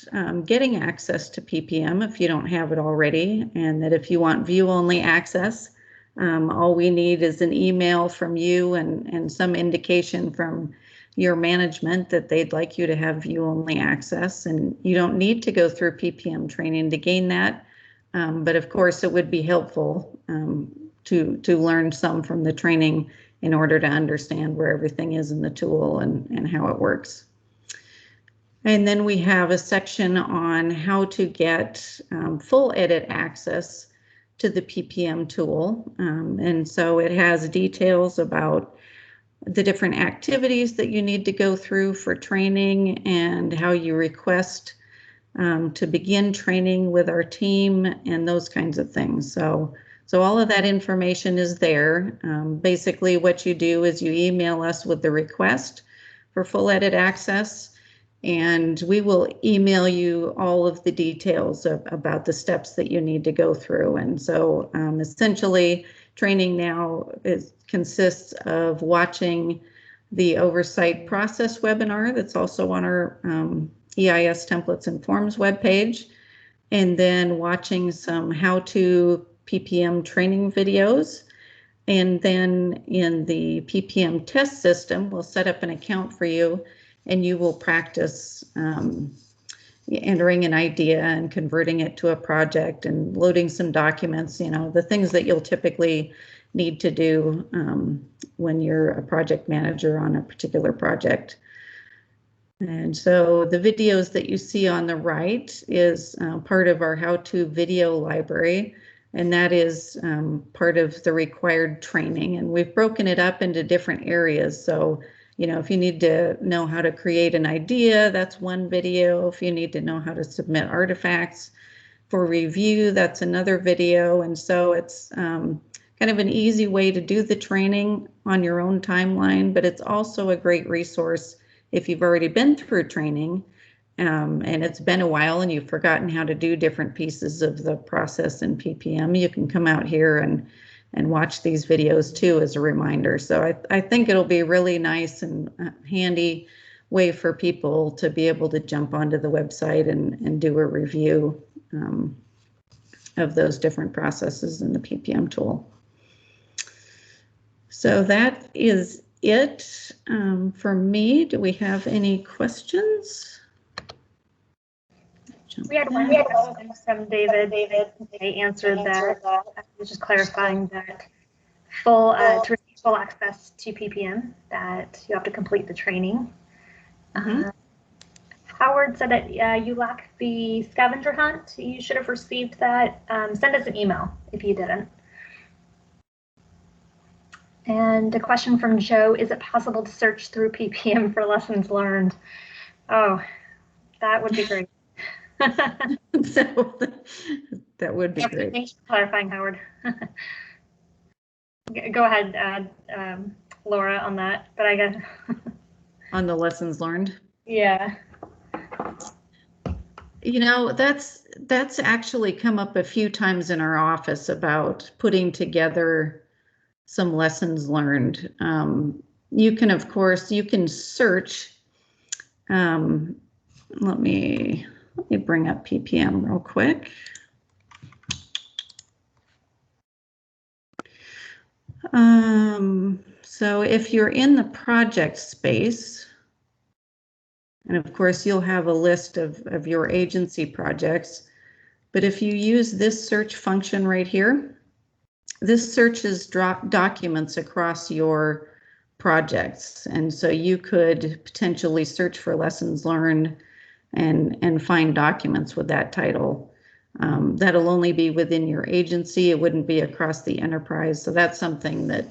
getting access to PPM if you don't have it already, and that if you want view-only access, all we need is an email from you and some indication from your management that they'd like you to have view-only access, and you don't need to go through PPM training to gain that, but of course it would be helpful to learn some from the training in order to understand where everything is in the tool and how it works. And then we have a section on how to get full edit access to the PPM tool. And so it has details about the different activities that you need to go through for training and how you request to begin training with our team and those kinds of things. So all of that information is there. Basically what you do is you email us with the request for full edit access, and we will email you all of the details about the steps that you need to go through. And so essentially training now consists of watching the oversight process webinar that's also on our EIS templates and forms webpage, and then watching some how-to PPM training videos. And then in the PPM test system, we'll set up an account for you, and you will practice entering an idea and converting it to a project and loading some documents, you know, the things that you'll typically need to do when you're a project manager on a particular project. And so the videos that you see on the right is part of our how-to video library, and that is part of the required training. And we've broken it up into different areas. So, you know, if you need to know how to create an idea, that's one video. If you need to know how to submit artifacts for review, that's another video. And so it's kind of an easy way to do the training on your own timeline, but it's also a great resource if you've already been through training and it's been a while and you've forgotten how to do different pieces of the process in PPM. You can come out here and watch these videos too as a reminder. So I think it'll be a really nice and handy way for people to be able to jump onto the website and do a review of those different processes in the PPM tool. So that is it for me. Do we have any questions? We had one question from David. They answered that. I was just clarifying that to receive full access to PPM, that you have to complete the training. Howard said that you lack the scavenger hunt. You should have received that. Send us an email if you didn't. And a question from Joe, is it possible to search through PPM for lessons learned? Oh, that would be great. So that would be great. Thanks for clarifying, Howard. Go ahead, Laura, on that. But I guess on the lessons learned. Yeah. You know, that's actually come up a few times in our office about putting together some lessons learned. You can, of course, you can search. Let me bring up PPM real quick. So if you're in the project space, and of course you'll have a list of your agency projects, but if you use this search function right here, this searches documents across your projects. And so you could potentially search for lessons learned and find documents with that title. That'll only be within your agency. It wouldn't be across the enterprise. So that's something that,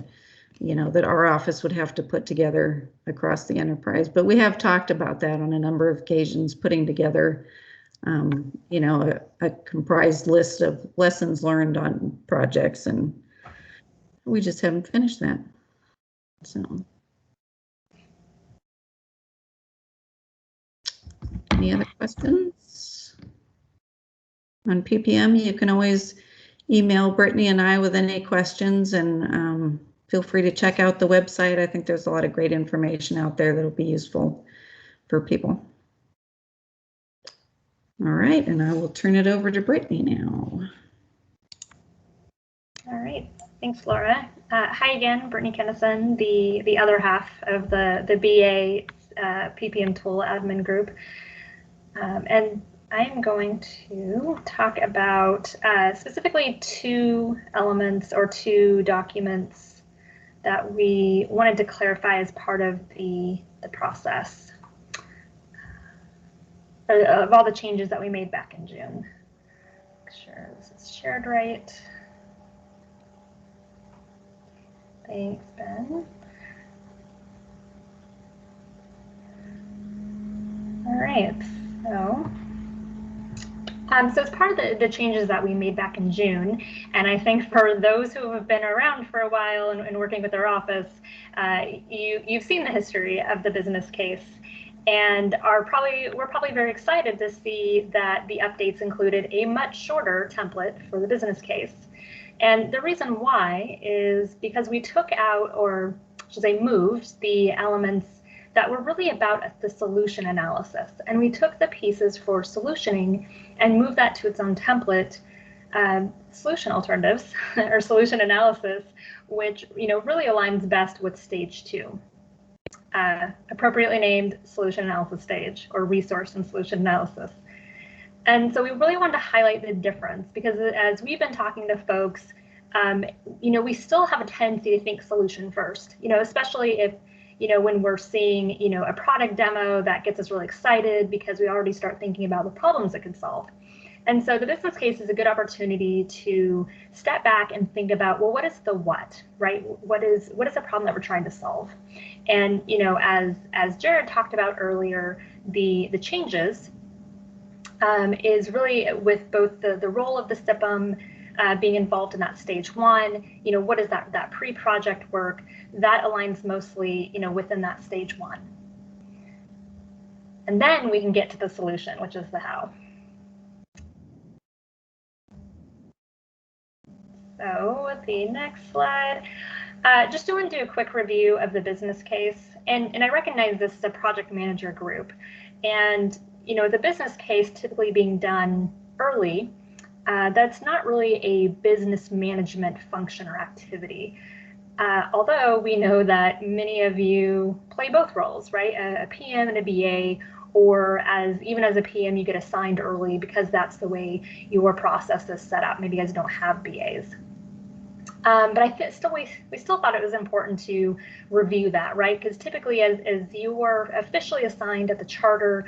you know, that our office would have to put together across the enterprise. But we have talked about that on a number of occasions, putting together, you know, a comprised list of lessons learned on projects, and we just haven't finished that. So. Any other questions? On PPM, you can always email Brittany and I with any questions, and feel free to check out the website. I think there's a lot of great information out there that'll be useful for people. All right, and I will turn it over to Brittany now. All right, thanks, Laura. Hi again, Brittany Kenison, the other half of the BA PPM tool admin group. And I am going to talk about specifically two elements or two documents that we wanted to clarify as part of the process of all the changes that we made back in June. Make sure this is shared right. Thanks, Ben. All right, so as part of the changes that we made back in June, and I think for those who have been around for a while and working with our office, you've seen the history of the business case, and we're probably very excited to see that the updates included a much shorter template for the business case. And the reason why is because we took out, or should I say moved, the elements that were really about the solution analysis. And we took the pieces for solutioning and moved that to its own template, solution alternatives or solution analysis, which really aligns best with stage 2, appropriately named solution analysis stage, or resource and solution analysis. And so we really wanted to highlight the difference, because as we've been talking to folks, we still have a tendency to think solution first, especially if, when we're seeing, a product demo that gets us really excited because we already start thinking about the problems it could solve. And so the business case is a good opportunity to step back and think about, well, what is the what, right? What is the problem that we're trying to solve? And, as Jared talked about earlier, the changes is really with both the role of the SIPM being involved in that stage 1, what is that pre-project work that aligns mostly, within that stage 1. And then we can get to the solution, which is the how. So the next slide, just want to do a quick review of the business case. And I recognize this is a project manager group, and the business case typically being done early, that's not really a business management function or activity. Although we know that many of you play both roles, right? A PM and a BA, or even as a PM, you get assigned early because that's the way your process is set up. Maybe you guys don't have BAs. But we still thought it was important to review that, right? Because typically, as you are officially assigned at the charter,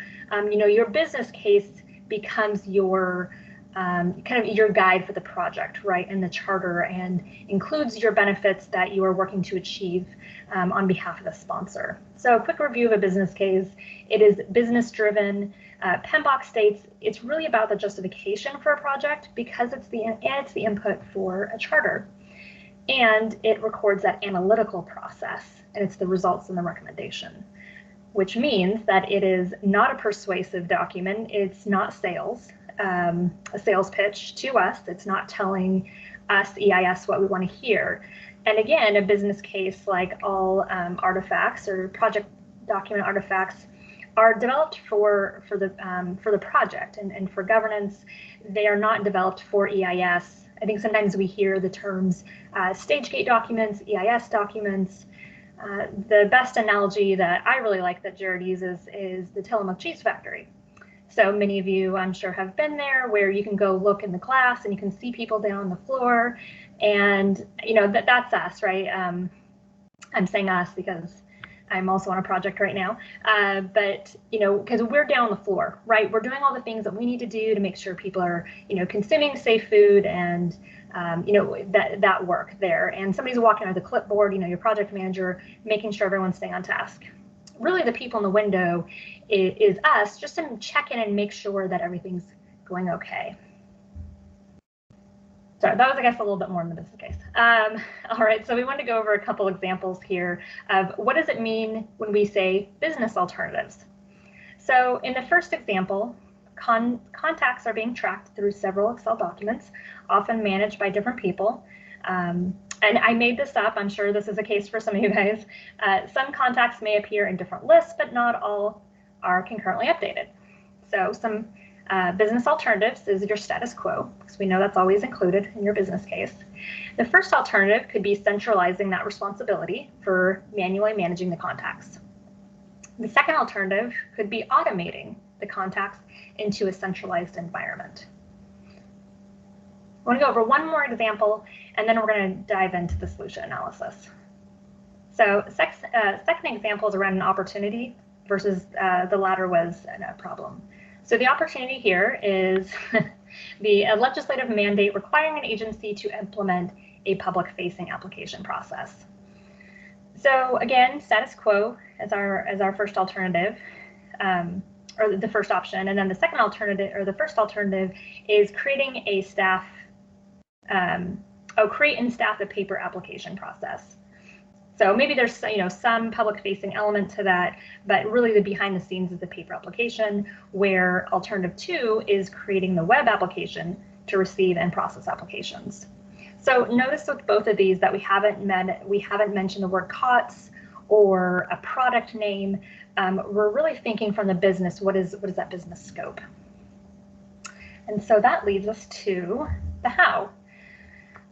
your business case becomes your kind of your guide for the project, right, in the charter, and includes your benefits that you are working to achieve on behalf of the sponsor. So a quick review of a business case. It is business driven. PMBOK states it's really about the justification for a project because it's the input for a charter. And it records that analytical process, and it's the results and the recommendation, which means that it is not a persuasive document. It's not sales, a sales pitch to us. It's not telling us, EIS, what we want to hear. And again, a business case, like all artifacts or project document artifacts, are developed for the project and for governance. They are not developed for EIS. I think sometimes we hear the terms stage gate documents, EIS documents. The best analogy that I really like that Jared uses is the Tillamook cheese factory. So many of you, I'm sure, have been there, where you can go look in the glass and you can see people down on the floor, and that's us, right? I'm saying us because I'm also on a project right now, but because we're down on the floor, right? We're doing all the things that we need to do to make sure people are, consuming safe food and, that work there. And somebody's walking with a clipboard, your project manager, making sure everyone's staying on task. Really, the people in the window is us, just to check in and make sure that everything's going okay. So that was, I guess, a little bit more in the business case. All right, so we want to go over a couple examples here of what does it mean when we say business alternatives. So in the first example, contacts are being tracked through several Excel documents, often managed by different people. And I made this up. I'm sure this is a case for some of you guys. Some contacts may appear in different lists, but not all are concurrently updated. So some business alternatives is your status quo, because we know that's always included in your business case. The first alternative could be centralizing that responsibility for manually managing the contacts. The second alternative could be automating the contacts into a centralized environment. I want to go over one more example, and then we're going to dive into the solution analysis. So second example is around an opportunity versus the latter was a problem. So the opportunity here is the legislative mandate requiring an agency to implement a public-facing application process. So again, status quo as our first alternative, or the first option, and then the second alternative, or the first alternative, is creating a staff. Create and staff a paper application process. So maybe there's some public-facing element to that, but really the behind the scenes is the paper application, where alternative 2 is creating the web application to receive and process applications. So notice with both of these that we haven't mentioned the word COTS or a product name. We're really thinking from the business, what is that business scope? And so that leads us to the how.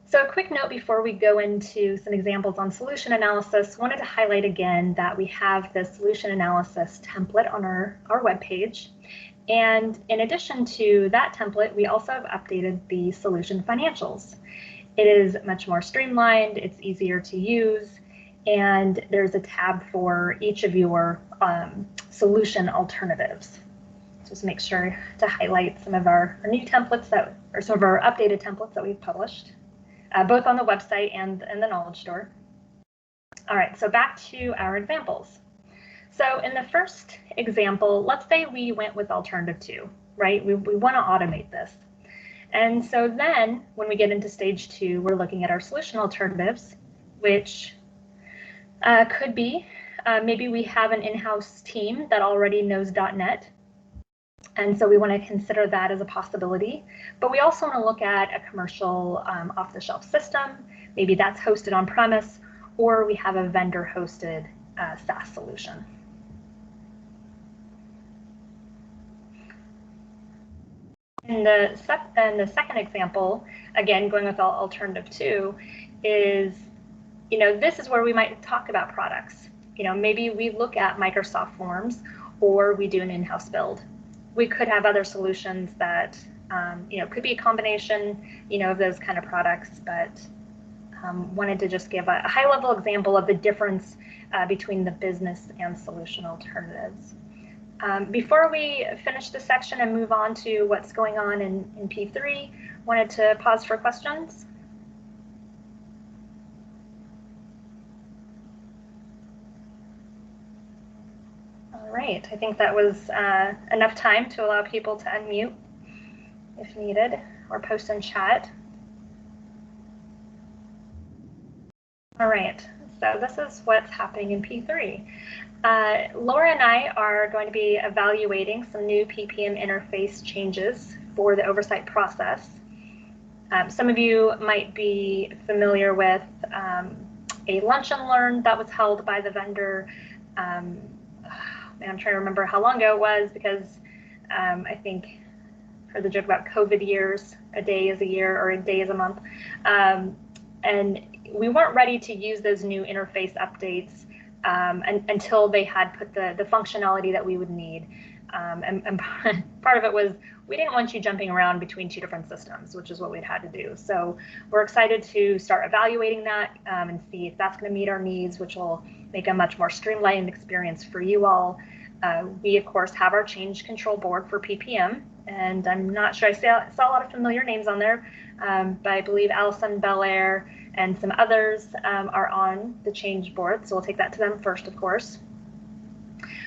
So a quick note before we go into some examples on solution analysis, wanted to highlight again that we have the solution analysis template on our webpage. And in addition to that template, we also have updated the solution financials. It is much more streamlined, it's easier to use, and there's a tab for each of your solution alternatives. Just make sure to highlight some of our new templates or some of our updated templates that we've published. Both on the website and the Knowledge Store. All right, so back to our examples. So in the first example, let's say we went with alternative 2, right? We want to automate this. And so then when we get into stage 2, we're looking at our solution alternatives, which could be maybe we have an in-house team that already knows .NET. And so we want to consider that as a possibility, but we also want to look at a commercial off-the-shelf system. Maybe that's hosted on premise, or we have a vendor-hosted SaaS solution. And the second example, again, going with alternative 2, is, this is where we might talk about products. Maybe we look at Microsoft Forms, or we do an in-house build. We could have other solutions that, could be a combination, of those kind of products, but wanted to just give a high-level example of the difference between the business and solution alternatives. Before we finish this section and move on to what's going on in P3, wanted to pause for questions. All right, I think that was enough time to allow people to unmute if needed or post in chat. All right, so this is what's happening in P3. Laura and I are going to be evaluating some new PPM interface changes for the oversight process. Some of you might be familiar with a lunch and learn that was held by the vendor. I'm trying to remember how long ago it was, because I think heard the joke about COVID years, a day is a year or a day is a month. And we weren't ready to use those new interface updates until they had put the functionality that we would need. And part of it was we didn't want you jumping around between 2 different systems, which is what we'd had to do. So we're excited to start evaluating that and see if that's going to meet our needs, which will make a much more streamlined experience for you all. We, of course, have our change control board for PPM, and I'm not sure, I saw a lot of familiar names on there, but I believe Allison Belair and some others are on the change board, so we'll take that to them first, of course.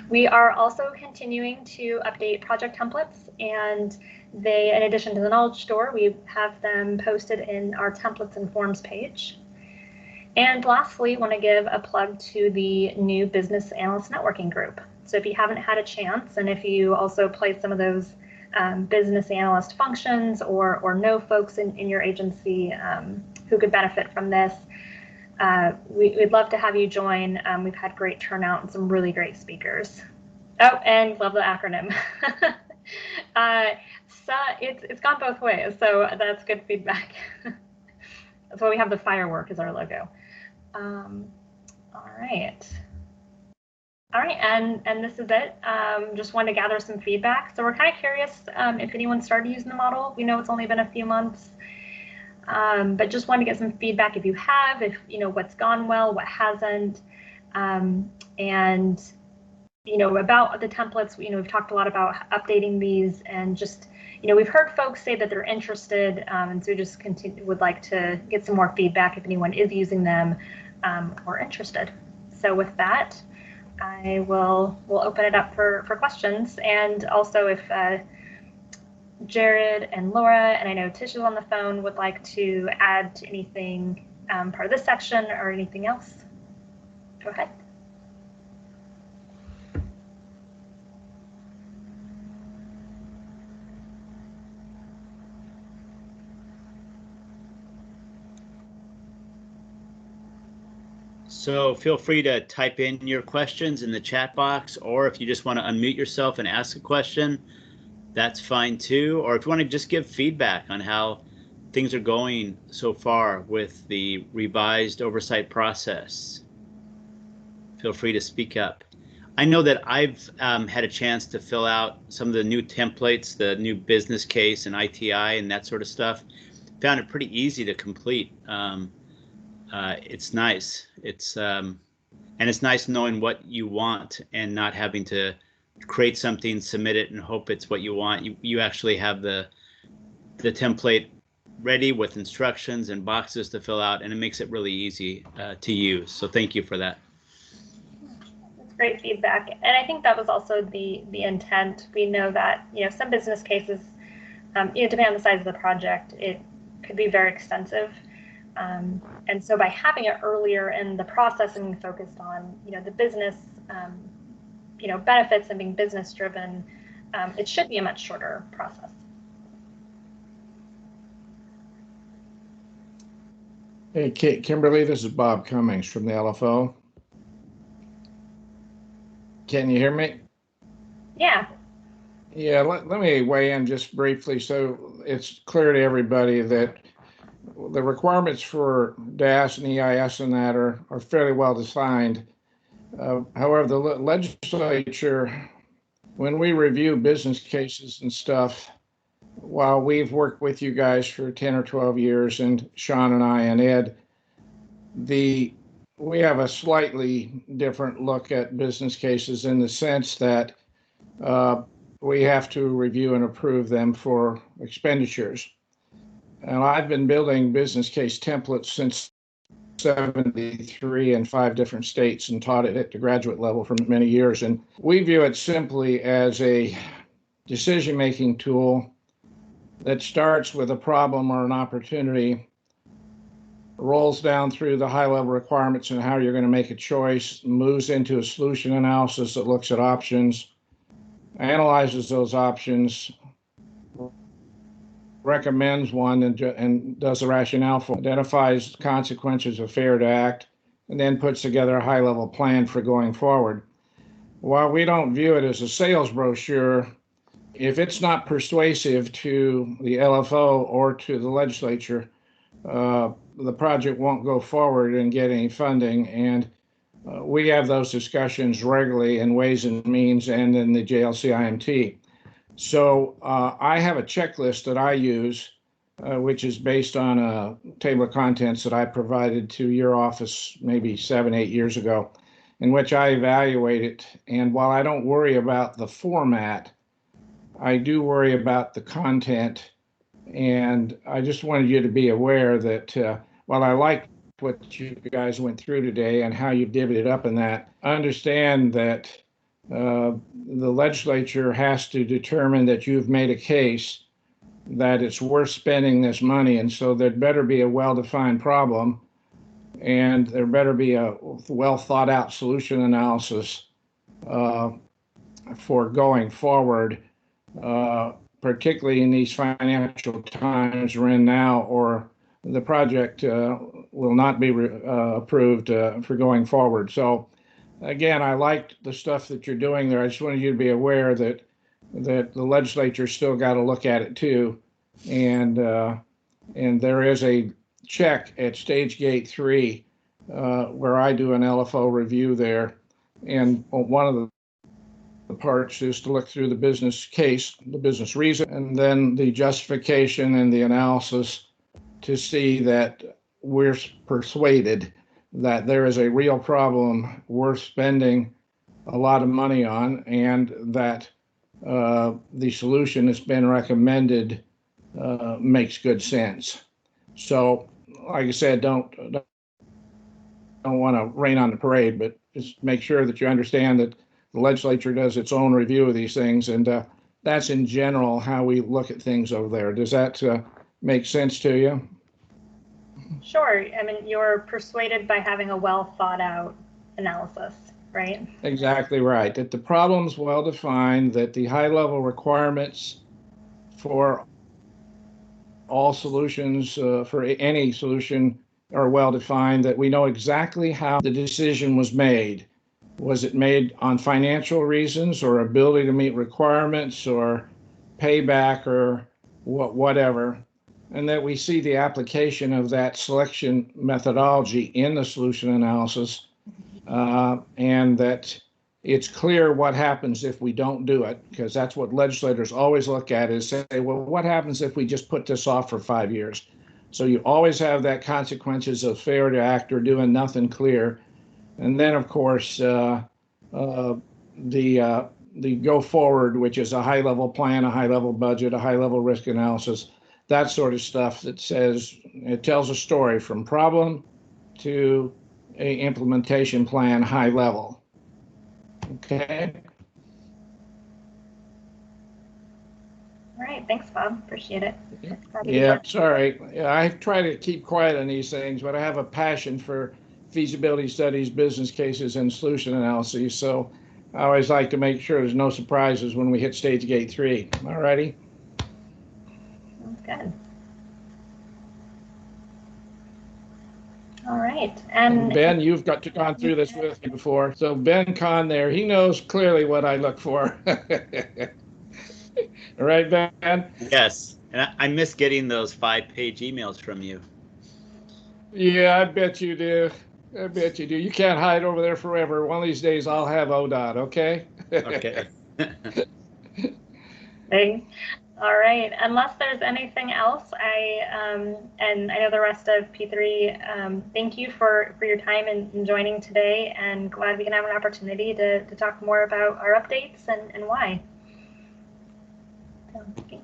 We are also continuing to update project templates, and in addition to the Knowledge Store, we have them posted in our templates and forms page. And lastly, want to give a plug to the new Business Analyst Networking Group. So if you haven't had a chance, and if you also play some of those business analyst functions or know folks in your agency who could benefit from this, we'd love to have you join. We've had great turnout and some really great speakers. Oh, and love the acronym. So it's gone both ways, so that's good feedback. That's why we have the firework as our logo. All right, and this is it. Just wanted to gather some feedback. So we're kind of curious if anyone started using the model. We know it's only been a few months, but just wanted to get some feedback if you have, if you know what's gone well, what hasn't, and you know about the templates. You know, we've talked a lot about updating these, and just you know we've heard folks say that they're interested, and so we just would like to get some more feedback if anyone is using them or interested. So with that, we'll open it up for questions, and also if Jared and Laura, and I know Tish is on the phone, would like to add to anything part of this section or anything else, go ahead. So feel free to type in your questions in the chat box, or if you just want to unmute yourself and ask a question, that's fine too. Or if you want to just give feedback on how things are going so far with the revised oversight process, feel free to speak up. I know that I've had a chance to fill out some of the new templates, the new business case and ITI and that sort of stuff. Found it pretty easy to complete. It's nice. And it's nice knowing what you want and not having to create something, submit it, and hope it's what you want. You actually have the template ready with instructions and boxes to fill out, and it makes it really easy to use. So thank you for that. That's great feedback, and I think that was also the intent. We know that you know some business cases, you know, depending on the size of the project, it could be very extensive. And so by having it earlier in the process and being focused on, you know, the business, you know, benefits and being business driven, it should be a much shorter process. Hey, Kimberly, this is Bob Cummings from the LFO. Can you hear me? Yeah. Yeah, let me weigh in just briefly so it's clear to everybody that the requirements for DAS and EIS and that are fairly well defined. However, the legislature, when we review business cases and stuff, while we've worked with you guys for 10 or 12 years, and Sean and I and Ed, we have a slightly different look at business cases in the sense that we have to review and approve them for expenditures. And I've been building business case templates since '73 in 5 different states and taught it at the graduate level for many years. And we view it simply as a decision-making tool that starts with a problem or an opportunity, rolls down through the high-level requirements and how you're going to make a choice, moves into a solution analysis that looks at options, analyzes those options, recommends one and does the rationale for, identifies consequences of failure to act, and then puts together a high-level plan for going forward. While we don't view it as a sales brochure, if it's not persuasive to the LFO or to the legislature, the project won't go forward and get any funding. And we have those discussions regularly in Ways and Means and in the JLC-IMT. So I have a checklist that I use, which is based on a table of contents that I provided to your office maybe 7, 8 years ago, in which I evaluate it. And while I don't worry about the format, I do worry about the content. And I just wanted you to be aware that while I like what you guys went through today and how you divvied it up in that, I understand that the legislature has to determine that you've made a case that it's worth spending this money. And so there better be a well-defined problem, and there better be a well thought out solution analysis for going forward. particularly in these financial times we're in now, or the project will not be approved for going forward. So again, I liked the stuff that you're doing there. I just wanted you to be aware that the legislature still got to look at it too. And there is a check at stage gate 3 where I do an LFO review there. And one of the parts is to look through the business case, the business reason, and then the justification and the analysis to see that we're persuaded that there is a real problem worth spending a lot of money on, and that the solution that's been recommended makes good sense. So, like I said, don't want to rain on the parade, but just make sure that you understand that the legislature does its own review of these things, and that's in general how we look at things over there. Does that make sense to you? Sure. I mean, you're persuaded by having a well thought out analysis, right? Exactly right. That the problem's well defined, that the high level requirements for all solutions, for any solution, are well defined, that we know exactly how the decision was made. Was it made on financial reasons, or ability to meet requirements, or payback, or whatever? And that we see the application of that selection methodology in the solution analysis, and that it's clear what happens if we don't do it, because that's what legislators always look at, is say, well, what happens if we just put this off for 5 years? So you always have that consequences of failure to act or doing nothing clear. And then, of course, the go forward, which is a high level plan, a high level budget, a high level risk analysis, that sort of stuff that says, it tells a story from problem to a implementation plan, high level. Okay. All right. Thanks, Bob. Appreciate it. Yeah, sorry. Yeah, I try to keep quiet on these things, but I have a passion for feasibility studies, business cases, and solution analyses. So I always like to make sure there's no surprises when we hit stage gate 3. All righty. Sounds good. All right. And Ben, you've gone through this with me before. So Ben Kahn there, he knows clearly what I look for. All right, Ben? Yes. And I miss getting those 5-page emails from you. Yeah, I bet you do. I bet you do. You can't hide over there forever. One of these days I'll have ODOT, okay? Okay. hey. All right. Unless there's anything else, and I know the rest of P3, thank you for your time and joining today, and glad we can have an opportunity to talk more about our updates and why. So, thank you.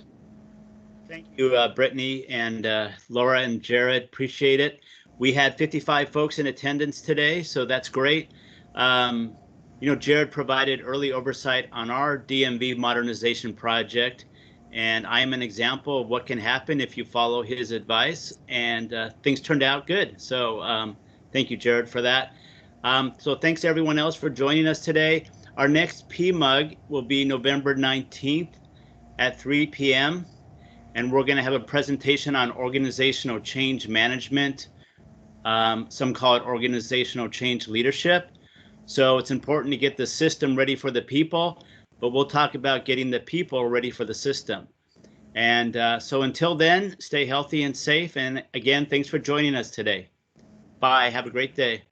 Thank you, Brittany and Laura and Jared. Appreciate it. We had 55 folks in attendance today, so that's great. Jared provided early oversight on our DMV modernization project, and I am an example of what can happen if you follow his advice, and things turned out good. So thank you, Jared, for that. So thanks to everyone else for joining us today. Our next PMUG will be November 19th at 3 p.m. And we're going to have a presentation on organizational change management. Some call it organizational change leadership. So it's important to get the system ready for the people, but we'll talk about getting the people ready for the system. And so until then, stay healthy and safe. And again, thanks for joining us today. Bye. Have a great day.